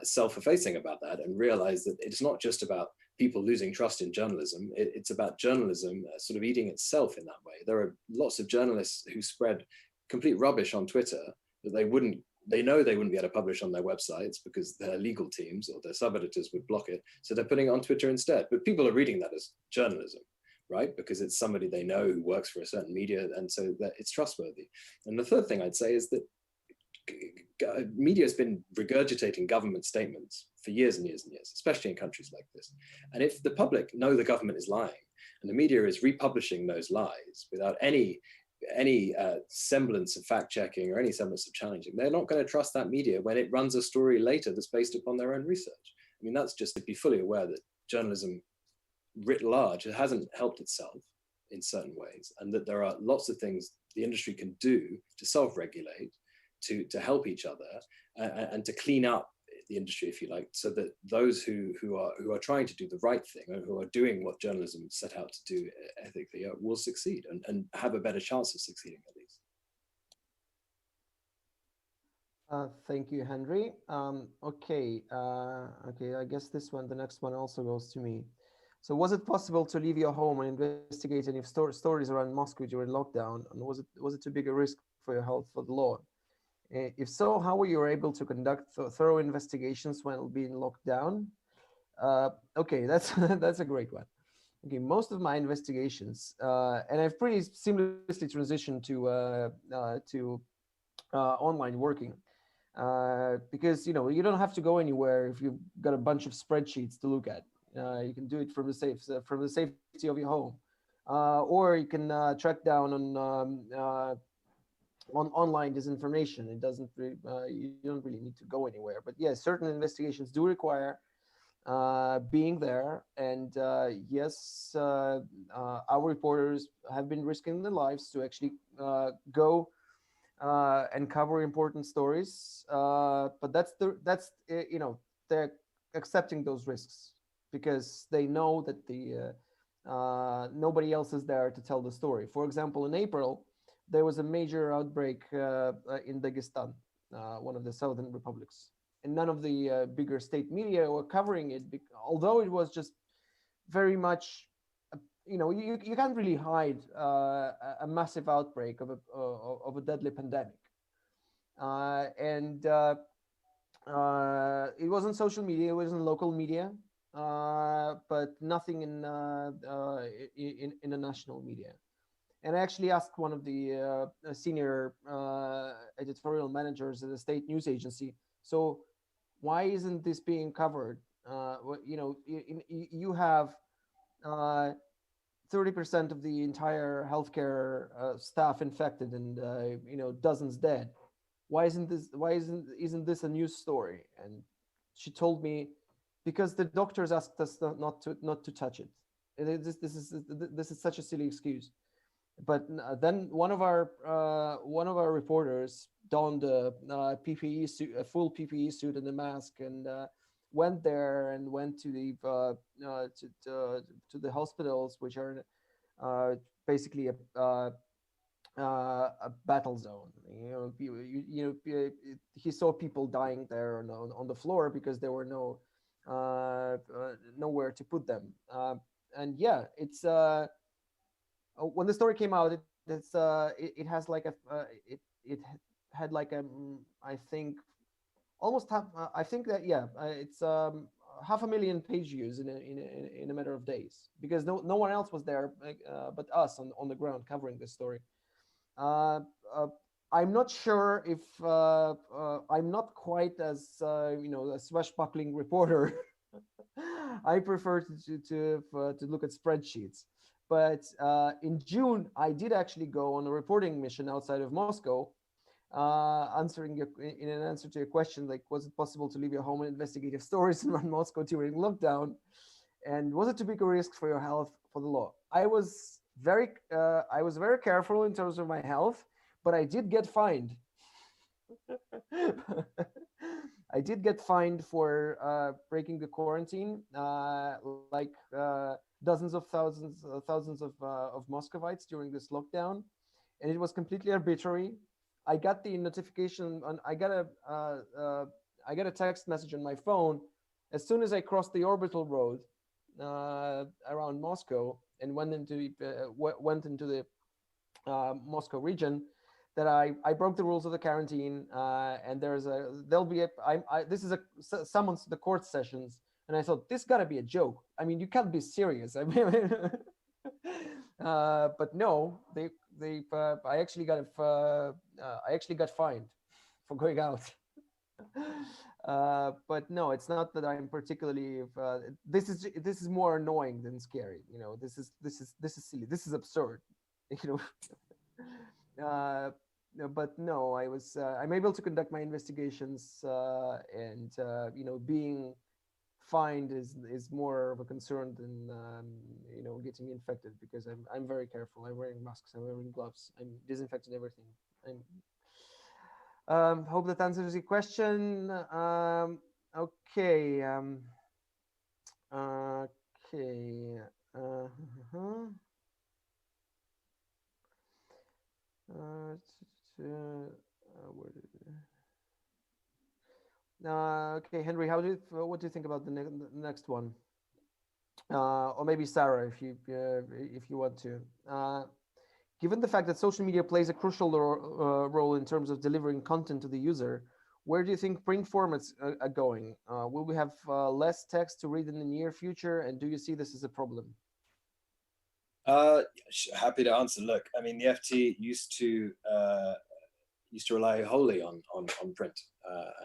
self-effacing about that, and realize that it's not just about people losing trust in journalism. It's about journalism sort of eating itself in that way. There are lots of journalists who spread complete rubbish on Twitter that they know they wouldn't be able to publish on their websites because their legal teams or their sub-editors would block it. So they're putting it on Twitter instead. But people are reading that as journalism, right? Because it's somebody they know who works for a certain media, and so that it's trustworthy. And the third thing I'd say is that media has been regurgitating government statements for years and years and years, especially in countries like this. And if the public know the government is lying, and the media is republishing those lies without any semblance of fact-checking or any semblance of challenging, they're not going to trust that media when it runs a story later that's based upon their own research. I mean, that's just to be fully aware that journalism writ large, it hasn't helped itself in certain ways, and that there are lots of things the industry can do to self-regulate, to help each other, and to clean up the industry, if you like, so that those who are trying to do the right thing, or who are doing what journalism set out to do ethically, will succeed and have a better chance of succeeding, at least. Thank you, Henry. Okay, I guess the next one also goes to me. So was it possible to leave your home and investigate any stories around Moscow during lockdown? And was it too big a risk for your health, for the law? If so, how were you able to conduct thorough investigations when being locked down? Okay, that's a great one. Okay, most of my investigations, and I've pretty seamlessly transitioned to online working, because you don't have to go anywhere if you've got a bunch of spreadsheets to look at. You can do it from the safety of your home, or you can track down on online disinformation. It doesn't you don't really need to go anywhere. But yes, certain investigations do require being there, and yes, our reporters have been risking their lives to actually go and cover important stories. But they're accepting those risks because they know that nobody else is there to tell the story. For example, in April, there was a major outbreak in Dagestan, one of the southern republics, and none of the bigger state media were covering it, although it was just very much, you can't really hide a massive outbreak of a deadly pandemic, and it wasn't social media, it wasn't local media, but nothing in the national media. And I actually asked one of the senior editorial managers at the state news agency, so why isn't this being covered? You have 30% of the entire healthcare staff infected, and dozens dead. Why isn't this a news story? And she told me, because the doctors asked us not to touch it. This is such a silly excuse. But then one of our reporters donned a PPE suit, a full PPE suit and a mask, and went there and went to the hospitals, which are basically a battle zone. He saw people dying there on the floor because there were nowhere to put them. And yeah, it's. When the story came out, it had like I think almost half. I think that it's 500,000 page views in a matter of days, because no one else was there but us on the ground covering this story. I'm not sure if I'm not quite as a swashbuckling reporter. I prefer to look at spreadsheets. But in June, I did actually go on a reporting mission outside of Moscow answering in an answer to your question, like, was it possible to leave your home and investigate stories and run Moscow during lockdown? And was it too big a risk for your health for the law? I was very careful in terms of my health, but I did get fined. I did get fined for breaking the quarantine, dozens of thousands of Muscovites during this lockdown, and it was completely arbitrary. I got the notification, I got a text message on my phone as soon as I crossed the orbital road around Moscow and went into the Moscow region, that I broke the rules of the quarantine, and this is a summons to the court sessions, and I thought, this gotta be a joke. I mean, you can't be serious. I mean, but no, I actually got fined for going out. But no, it's not that I'm particularly. This is more annoying than scary. You know, this is silly. This is absurd. You know. But no, I'm able to conduct my investigations, and you know, being fined is more of a concern than you know, getting infected, because I'm very careful. I'm wearing masks, I'm wearing gloves, I'm disinfecting everything. Hope that answers your question. Okay. Okay. Okay, Henry, what do you think about the next one? Or maybe Sarah, if you want to. Given the fact that social media plays a crucial role in terms of delivering content to the user, where do you think print formats are going? Will we have less text to read in the near future, and do you see this as a problem? Happy to answer. Look, I mean, the FT used to rely wholly on print,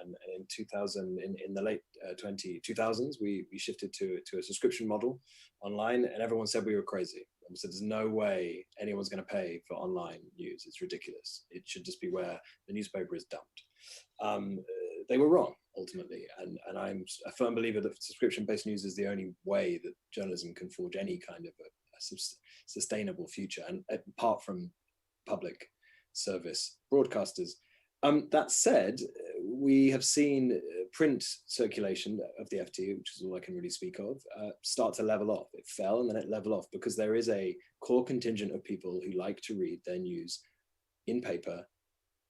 and in 2000, in the late 2000s, we shifted to a subscription model online, and everyone said we were crazy. We said there's no way anyone's going to pay for online news. It's ridiculous. It should just be where the newspaper is dumped. They were wrong ultimately, and I'm a firm believer that subscription-based news is the only way that journalism can forge any kind of a sustainable future, and apart from public service broadcasters. That said, we have seen print circulation of the FT, which is all I can really speak of, start to level off. It fell and then it leveled off because there is a core contingent of people who like to read their news in paper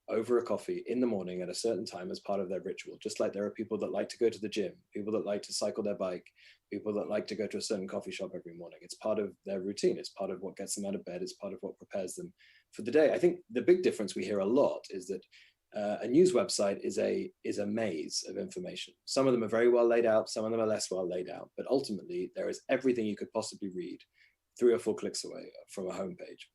over a coffee in the morning at a certain time as part of their ritual. Just like there are people that like to go to the gym, people that like to cycle their bike, people that like to go to a certain coffee shop every morning. It's part of their routine. It's part of what gets them out of bed. It's part of what prepares them for the day. I think the big difference we hear a lot is that a news website is a maze of information. Some of them are very well laid out. Some of them are less well laid out. But ultimately, there is everything you could possibly read 3 or 4 clicks away from a homepage.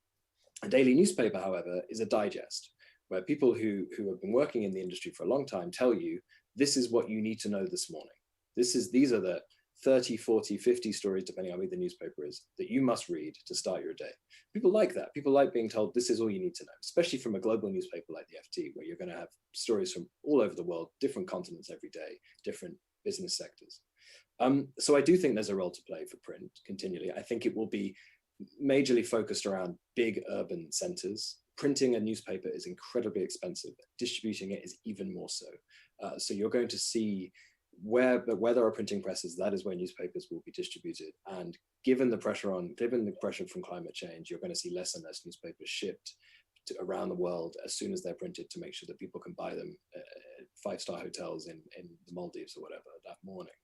A daily newspaper, however, is a digest, where people who have been working in the industry for a long time tell you, this is what you need to know this morning. These are the 30, 40, 50 stories, depending on who the newspaper is, that you must read to start your day. People like that. People like being told this is all you need to know, especially from a global newspaper like the FT, where you're going to have stories from all over the world, different continents every day, different business sectors. So I do think there's a role to play for print continually. I think it will be majorly focused around big urban centers. Printing a newspaper is incredibly expensive. Distributing it is even more so. So you're going to see where there are printing presses, that is where newspapers will be distributed. And given the pressure from climate change, you're going to see less and less newspapers shipped around the world as soon as they're printed, to make sure that people can buy them at 5-star hotels in the Maldives or whatever that morning.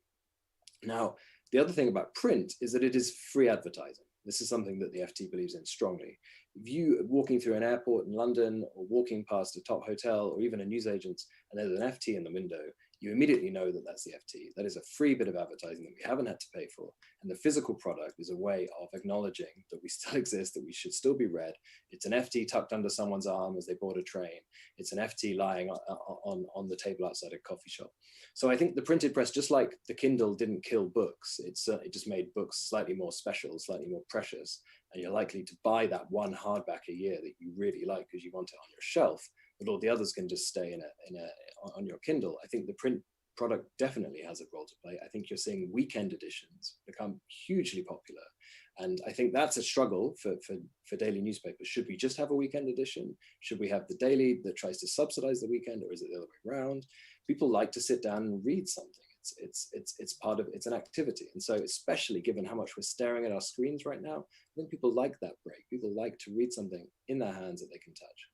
Now, the other thing about print is that it is free advertising. This is something that the FT believes in strongly. If you walking through an airport in London, or walking past a top hotel, or even a newsagent, and there's an FT in the window, you immediately know that that's the FT. That is a free bit of advertising that we haven't had to pay for. And the physical product is a way of acknowledging that we still exist, that we should still be read. It's an FT tucked under someone's arm as they board a train. It's an FT lying on the table outside a coffee shop. So I think the printed press, just like the Kindle didn't kill books, it certainly just made books slightly more special, slightly more precious. And you're likely to buy that one hardback a year that you really like because you want it on your shelf. but all the others can just stay on your Kindle. I think the print product definitely has a role to play. I think you're seeing weekend editions become hugely popular. And I think that's a struggle for daily newspapers. Should we just have a weekend edition? Should we have the daily that tries to subsidize the weekend, or is it the other way around? People like to sit down and read something. It's part of, it's an activity. And so especially given how much we're staring at our screens right now, I think people like that break. People like to read something in their hands that they can touch.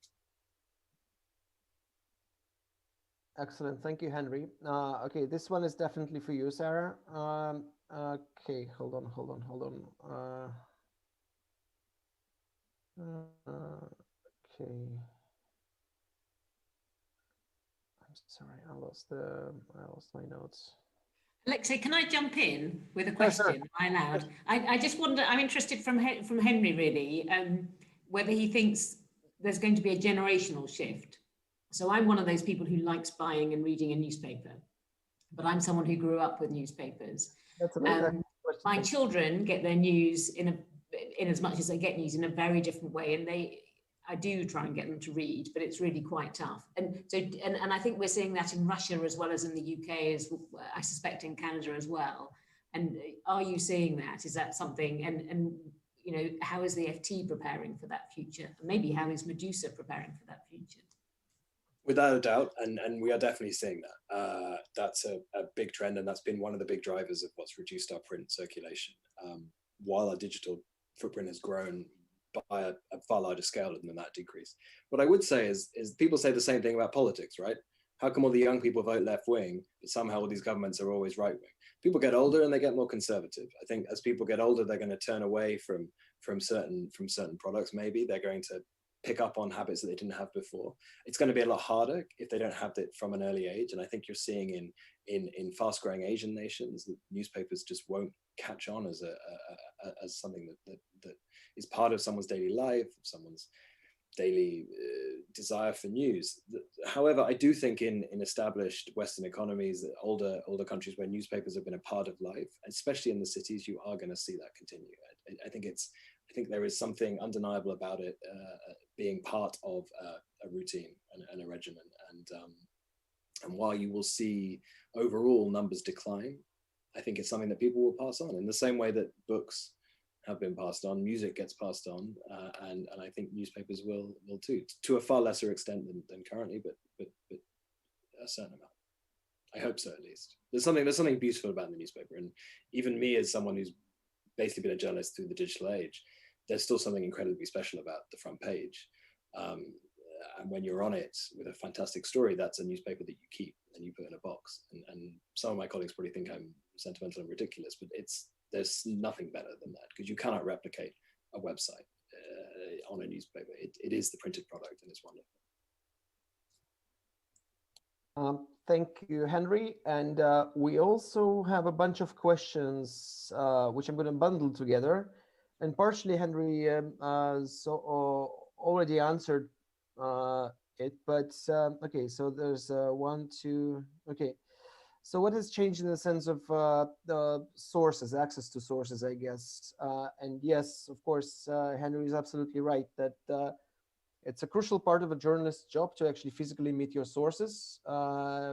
Excellent, thank you, Henry. Okay, this one is definitely for you, Sarah. Okay, hold on. Okay. I'm sorry, I lost my notes. Alexei, can I jump in with a question? Sure. Am I allowed? I just wonder, I'm interested from Henry really, whether he thinks there's going to be a generational shift. So I'm one of those people who likes buying and reading a newspaper, but I'm someone who grew up with newspapers. That's an my children get their news in as much as they get news in a very different way, and I do try and get them to read, but it's really quite tough. And so, and I think we're seeing that in Russia as well as in the UK, as I suspect in Canada as well. And are you seeing that? Is that something? And you know, how is the FT preparing for that future? Maybe how is Medusa preparing for that future? Without a doubt, and we are definitely seeing that. That's a big trend, and that's been one of the big drivers of what's reduced our print circulation. While our digital footprint has grown by a far larger scale than that decrease. What I would say is people say the same thing about politics, right? How come all the young people vote left wing, but somehow all these governments are always right wing? People get older and they get more conservative. I think as people get older, they're going to turn away from certain products. Maybe they're going to pick up on habits that they didn't have before. It's going to be a lot harder if they don't have it from an early age. And I think you're seeing in fast growing Asian nations that newspapers just won't catch on as something that is part of someone's daily life, someone's daily desire for news. However, I do think in established Western economies, older countries where newspapers have been a part of life, especially in the cities, you are going to see that continue. I think there is something undeniable about it being part of a routine and a regimen. And while you will see overall numbers decline, I think it's something that people will pass on in the same way that books have been passed on, music gets passed on, and I think newspapers will too, to a far lesser extent than currently, but a certain amount. I hope so, at least. There's something beautiful about the newspaper, and even me as someone who's basically been a journalist through the digital age, there's still something incredibly special about the front page. And when you're on it with a fantastic story, that's a newspaper that you keep and you put in a box. And some of my colleagues probably think I'm sentimental and ridiculous, but there's nothing better than that, because you cannot replicate a website on a newspaper. It is the printed product, and it's wonderful. Thank you, Henry. And we also have a bunch of questions, which I'm going to bundle together. And partially, Henry already answered it, but okay, so there's one, two, okay. So what has changed in the sense of the sources, access to sources, I guess. And yes, of course, Henry is absolutely right that it's a crucial part of a journalist's job to actually physically meet your sources,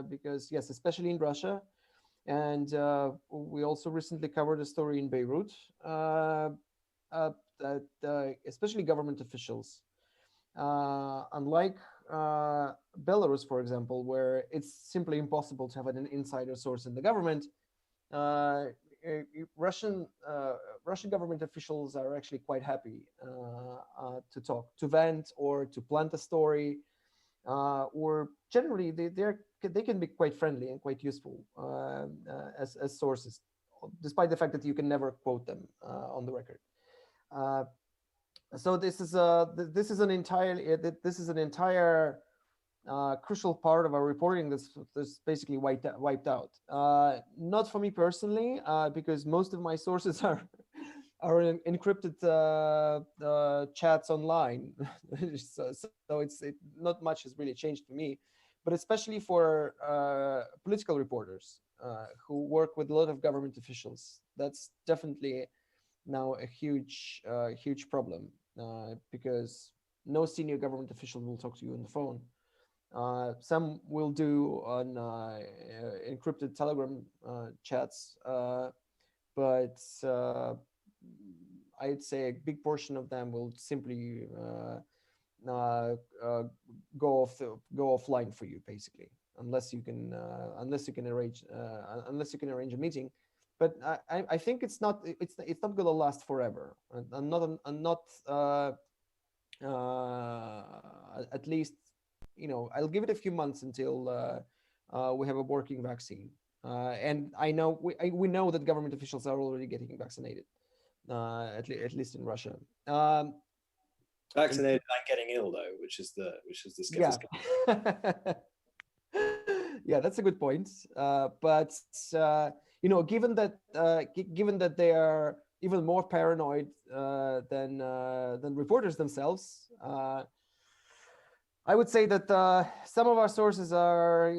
because yes, especially in Russia. And we also recently covered a story in Beirut, that especially government officials, unlike Belarus, for example, where it's simply impossible to have an insider source in the government, Russian government officials are actually quite happy to talk, to vent, or to plant a story, or generally they can be quite friendly and quite useful as sources, despite the fact that you can never quote them on the record. So this is an entire crucial part of our reporting that's basically wiped out. Not for me personally, because most of my sources are in encrypted chats online. so not much has really changed for me, but especially for political reporters who work with a lot of government officials. That's definitely now a huge problem, because no senior government official will talk to you on the phone. Some will do on encrypted Telegram chats, but I'd say a big portion of them will simply go offline for you, basically, unless you can arrange a meeting. But I think it's not going to last forever. I'm not at least, I'll give it a few months until we have a working vaccine. And I know we know that government officials are already getting vaccinated, at least in Russia. Vaccinated and getting ill, though, which is the scary. Yeah. Yeah, that's a good point. But given that they are even more paranoid than reporters themselves, I would say that some of our sources are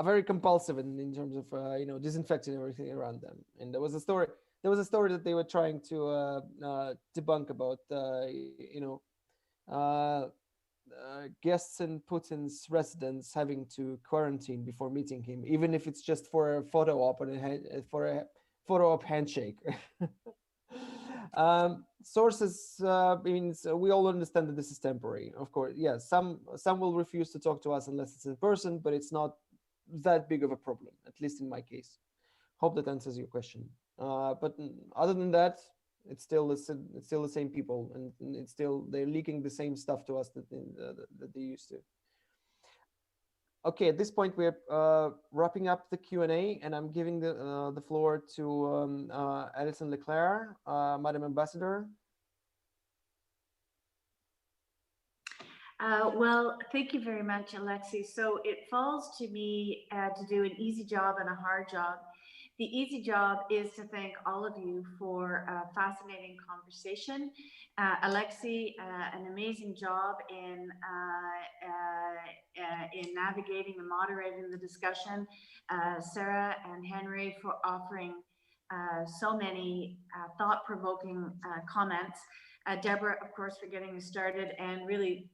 very compulsive in terms of disinfecting everything around them. And there was a story that they were trying to debunk about guests in Putin's residence having to quarantine before meeting him, even if it's just for a photo op handshake. Sources means we all understand that this is temporary. Of course, yes, some will refuse to talk to us unless it's in person, but it's not that big of a problem, at least in my case. Hope that answers your question. But other than that, it's still the same people, and they're leaking the same stuff to us that they used to. Okay, at this point we're wrapping up the Q&A, and I'm giving the floor to Alison Leclerc, Madam Ambassador. Well, thank you very much, Alexei. So it falls to me to do an easy job and a hard job. The easy job is to thank all of you for a fascinating conversation. Alexei, an amazing job in navigating and moderating the discussion. Sarah and Henry for offering so many thought-provoking comments. Deborah, of course, for getting us started, and really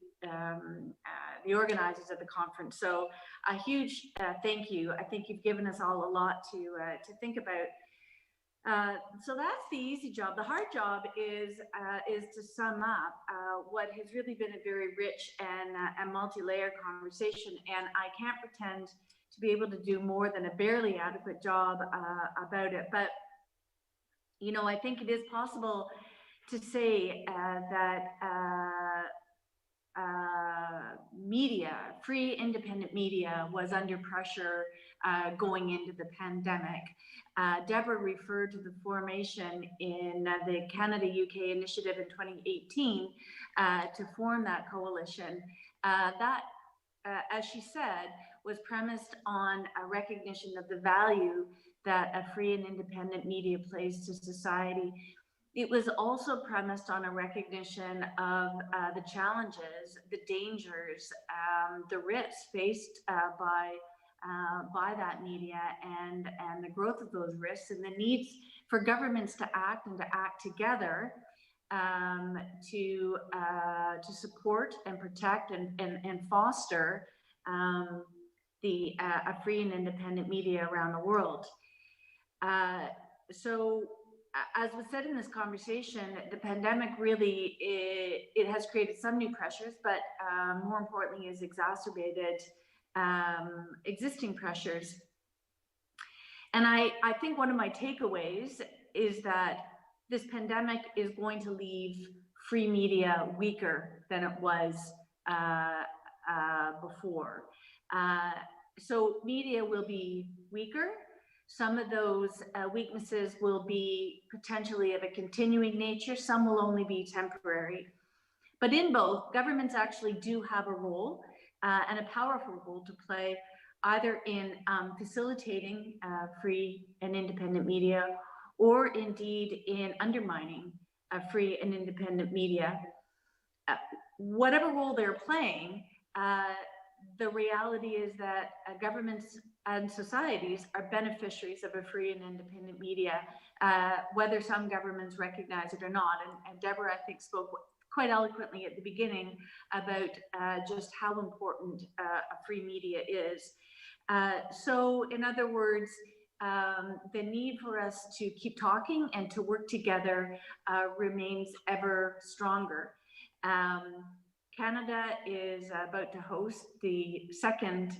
the organizers of the conference. So a huge thank you. I think you've given us all a lot to think about. So that's the easy job. The hard job is to sum up what has really been a very rich and multi-layered conversation. And I can't pretend to be able to do more than a barely adequate job about it. But I think it is possible to say that media, free independent media, was under pressure going into the pandemic. Deborah referred to the formation in the Canada-UK initiative in 2018 to form that coalition. That, as she said, was premised on a recognition of the value that a free and independent media plays to society. It was also premised on a recognition of the challenges, the dangers, the risks faced by that media, and the growth of those risks, and the needs for governments to act and to act together to support and protect and foster a free and independent media around the world. So, as was said in this conversation, the pandemic really, it has created some new pressures, but more importantly has exacerbated existing pressures. And I think one of my takeaways is that this pandemic is going to leave free media weaker than it was before. So media will be weaker. Some of those weaknesses will be potentially of a continuing nature. Some will only be temporary. But in both, governments actually do have a role and a powerful role to play, either in facilitating free and independent media, or indeed in undermining free and independent media. Whatever role they're playing, the reality is that governments and societies are beneficiaries of a free and independent media, whether some governments recognize it or not. And Deborah, I think, spoke quite eloquently at the beginning about just how important a free media is. So in other words, the need for us to keep talking and to work together remains ever stronger. Canada is about to host the second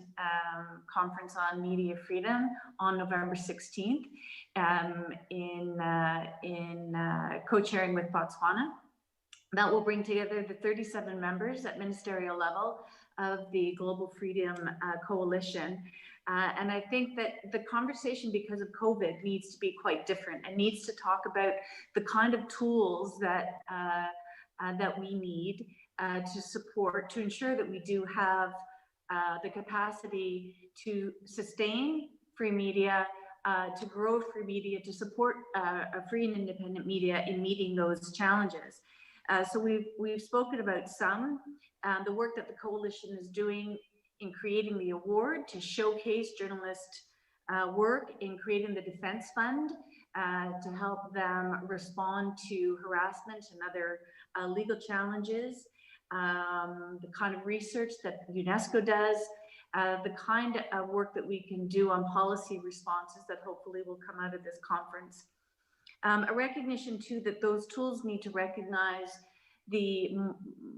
conference on media freedom on November 16th in co-chairing with Botswana. That will bring together the 37 members at ministerial level of the Global Freedom Coalition. And I think that the conversation, because of COVID, needs to be quite different and needs to talk about the kind of tools that that we need to support, to ensure that we do have the capacity to sustain free media, to grow free media, to support a free and independent media in meeting those challenges. So we've spoken about some, the work that the coalition is doing in creating the award to showcase journalist work, in creating the defense fund to help them respond to harassment and other legal challenges, the kind of research that UNESCO does, the kind of work that we can do on policy responses that hopefully will come out of this conference. A recognition too that those tools need to recognize the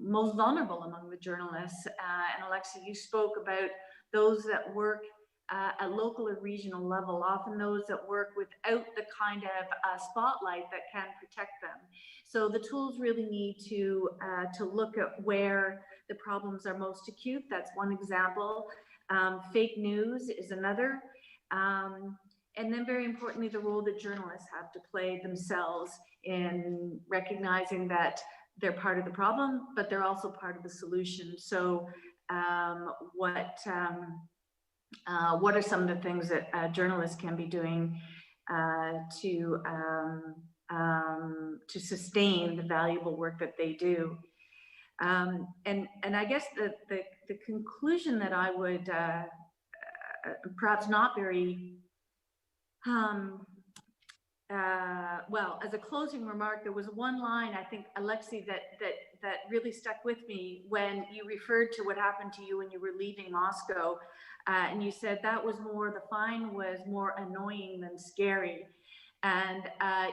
most vulnerable among the journalists. And Alexa, you spoke about those that work at local or regional level, often those that work without the kind of spotlight that can protect them. So the tools really need to look at where the problems are most acute. That's one example. Fake news is another. And then very importantly, the role that journalists have to play themselves in recognizing that they're part of the problem, but they're also part of the solution. So what are some of the things that journalists can be doing to sustain the valuable work that they do? And I guess the conclusion that I would perhaps not very well, as a closing remark, there was one line, I think, Alexei, that really stuck with me when you referred to what happened to you when you were leaving Moscow. And you said that was the fine was more annoying than scary. And,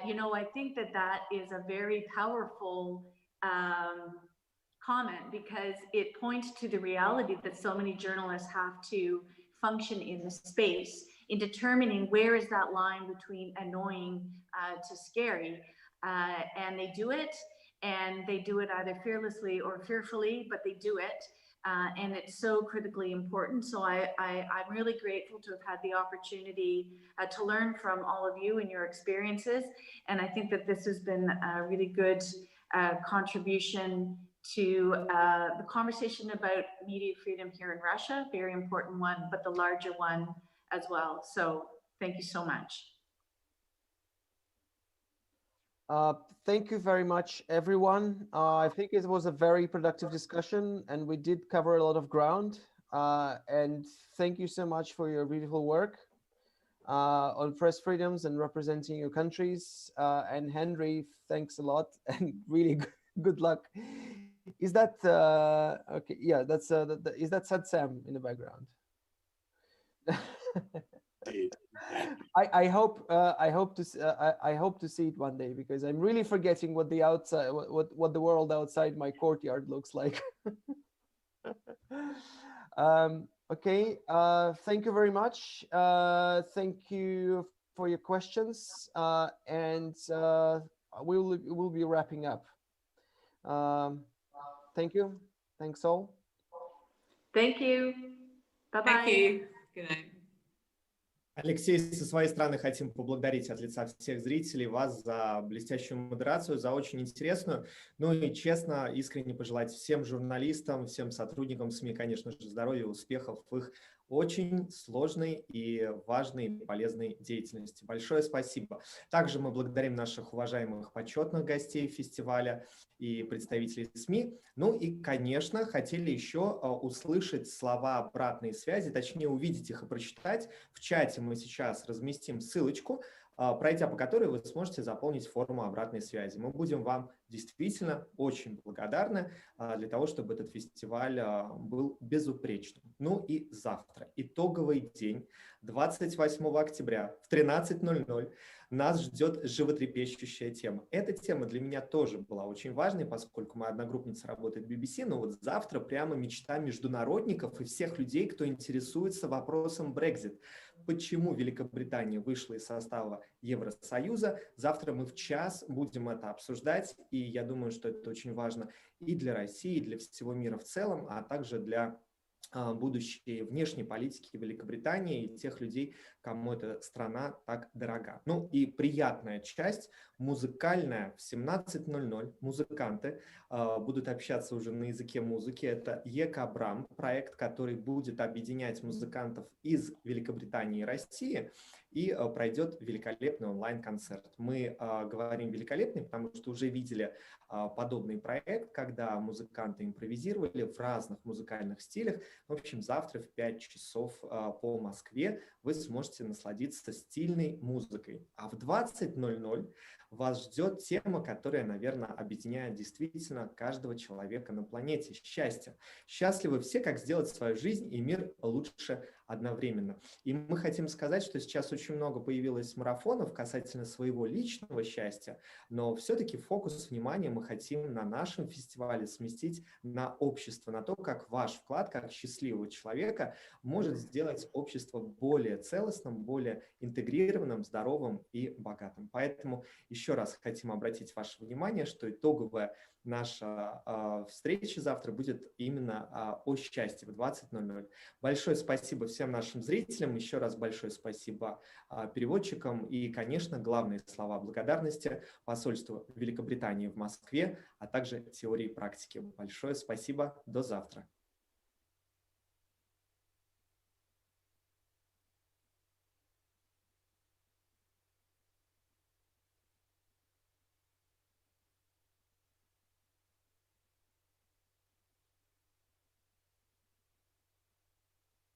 you know, I think that is a very powerful comment, because it points to the reality that so many journalists have to function in the space in determining where is that line between annoying to scary. And they do it either fearlessly or fearfully, but they do it. And it's so critically important. So I'm really grateful to have had the opportunity to learn from all of you and your experiences. And I think that this has been a really good contribution to the conversation about media freedom here in Russia, very important one, but the larger one as well. So thank you so much. Thank you very much, everyone. I think it was a very productive discussion, and we did cover a lot of ground. And thank you so much for your beautiful work on press freedoms and representing your countries. And Henry, thanks a lot, and really good luck. Is that okay? Yeah, that's is that Sad Sam in the background? I hope to see it one day, because I'm really forgetting what the outside what the world outside my courtyard looks like. Okay, thank you very much. Thank you for your questions, and we'll be wrapping up. Thank you. Thanks all. Thank you. Bye-bye. Thank you. Good night. Алексей, со своей стороны хотим поблагодарить от лица всех зрителей вас за блестящую модерацию, за очень интересную, ну и честно, искренне пожелать всем журналистам, всем сотрудникам СМИ, конечно же, здоровья, успехов в их очень сложной и важной и полезной деятельности. Большое спасибо. Также мы благодарим наших уважаемых почетных гостей фестиваля и представителей СМИ. Ну и, конечно, хотели еще услышать слова обратной связи, точнее увидеть их и прочитать. В чате мы сейчас разместим ссылочку. пройдя по которой вы сможете заполнить форму обратной связи. Мы будем вам действительно очень благодарны для того, чтобы этот фестиваль был безупречным. Ну и завтра, итоговый день, 28 октября в 13:00 нас ждет животрепещущая тема. Эта тема для меня тоже была очень важной, поскольку моя одногруппница работает в BBC, но вот завтра прямо мечта международников и всех людей, кто интересуется вопросом Brexit. Почему Великобритания вышла из состава Евросоюза? Завтра мы в час будем это обсуждать, и я думаю, что это очень важно и для России, и для всего мира в целом, а также для будущей внешней политики Великобритании и тех людей, кому эта страна так дорога. Ну и приятная часть, музыкальная, в 17:00 музыканты будут общаться уже на языке музыки. Это Екабрам, проект, который будет объединять музыкантов из Великобритании и России, и пройдет великолепный онлайн-концерт. Мы говорим великолепный, потому что уже видели подобный проект, когда музыканты импровизировали в разных музыкальных стилях. В общем, завтра в 5 часов по Москве вы сможете насладиться стильной музыкой. А в 20:00 вас ждет тема, которая, наверное, объединяет действительно каждого человека на планете. Счастье. Счастливы все, как сделать свою жизнь и мир лучше одновременно. И мы хотим сказать, что сейчас очень много появилось марафонов касательно своего личного счастья, но все-таки фокус внимания мы хотим на нашем фестивале сместить на общество, на то, как ваш вклад, как счастливого человека, может сделать общество более целостным, более интегрированным, здоровым и богатым. Поэтому еще раз хотим обратить ваше внимание, что итоговая наша встреча завтра будет именно о счастье в 20:00. Большое спасибо всем нашим зрителям, еще раз большое спасибо переводчикам и, конечно, главные слова благодарности посольству Великобритании в Москве, а также теории и практики. Большое спасибо, до завтра.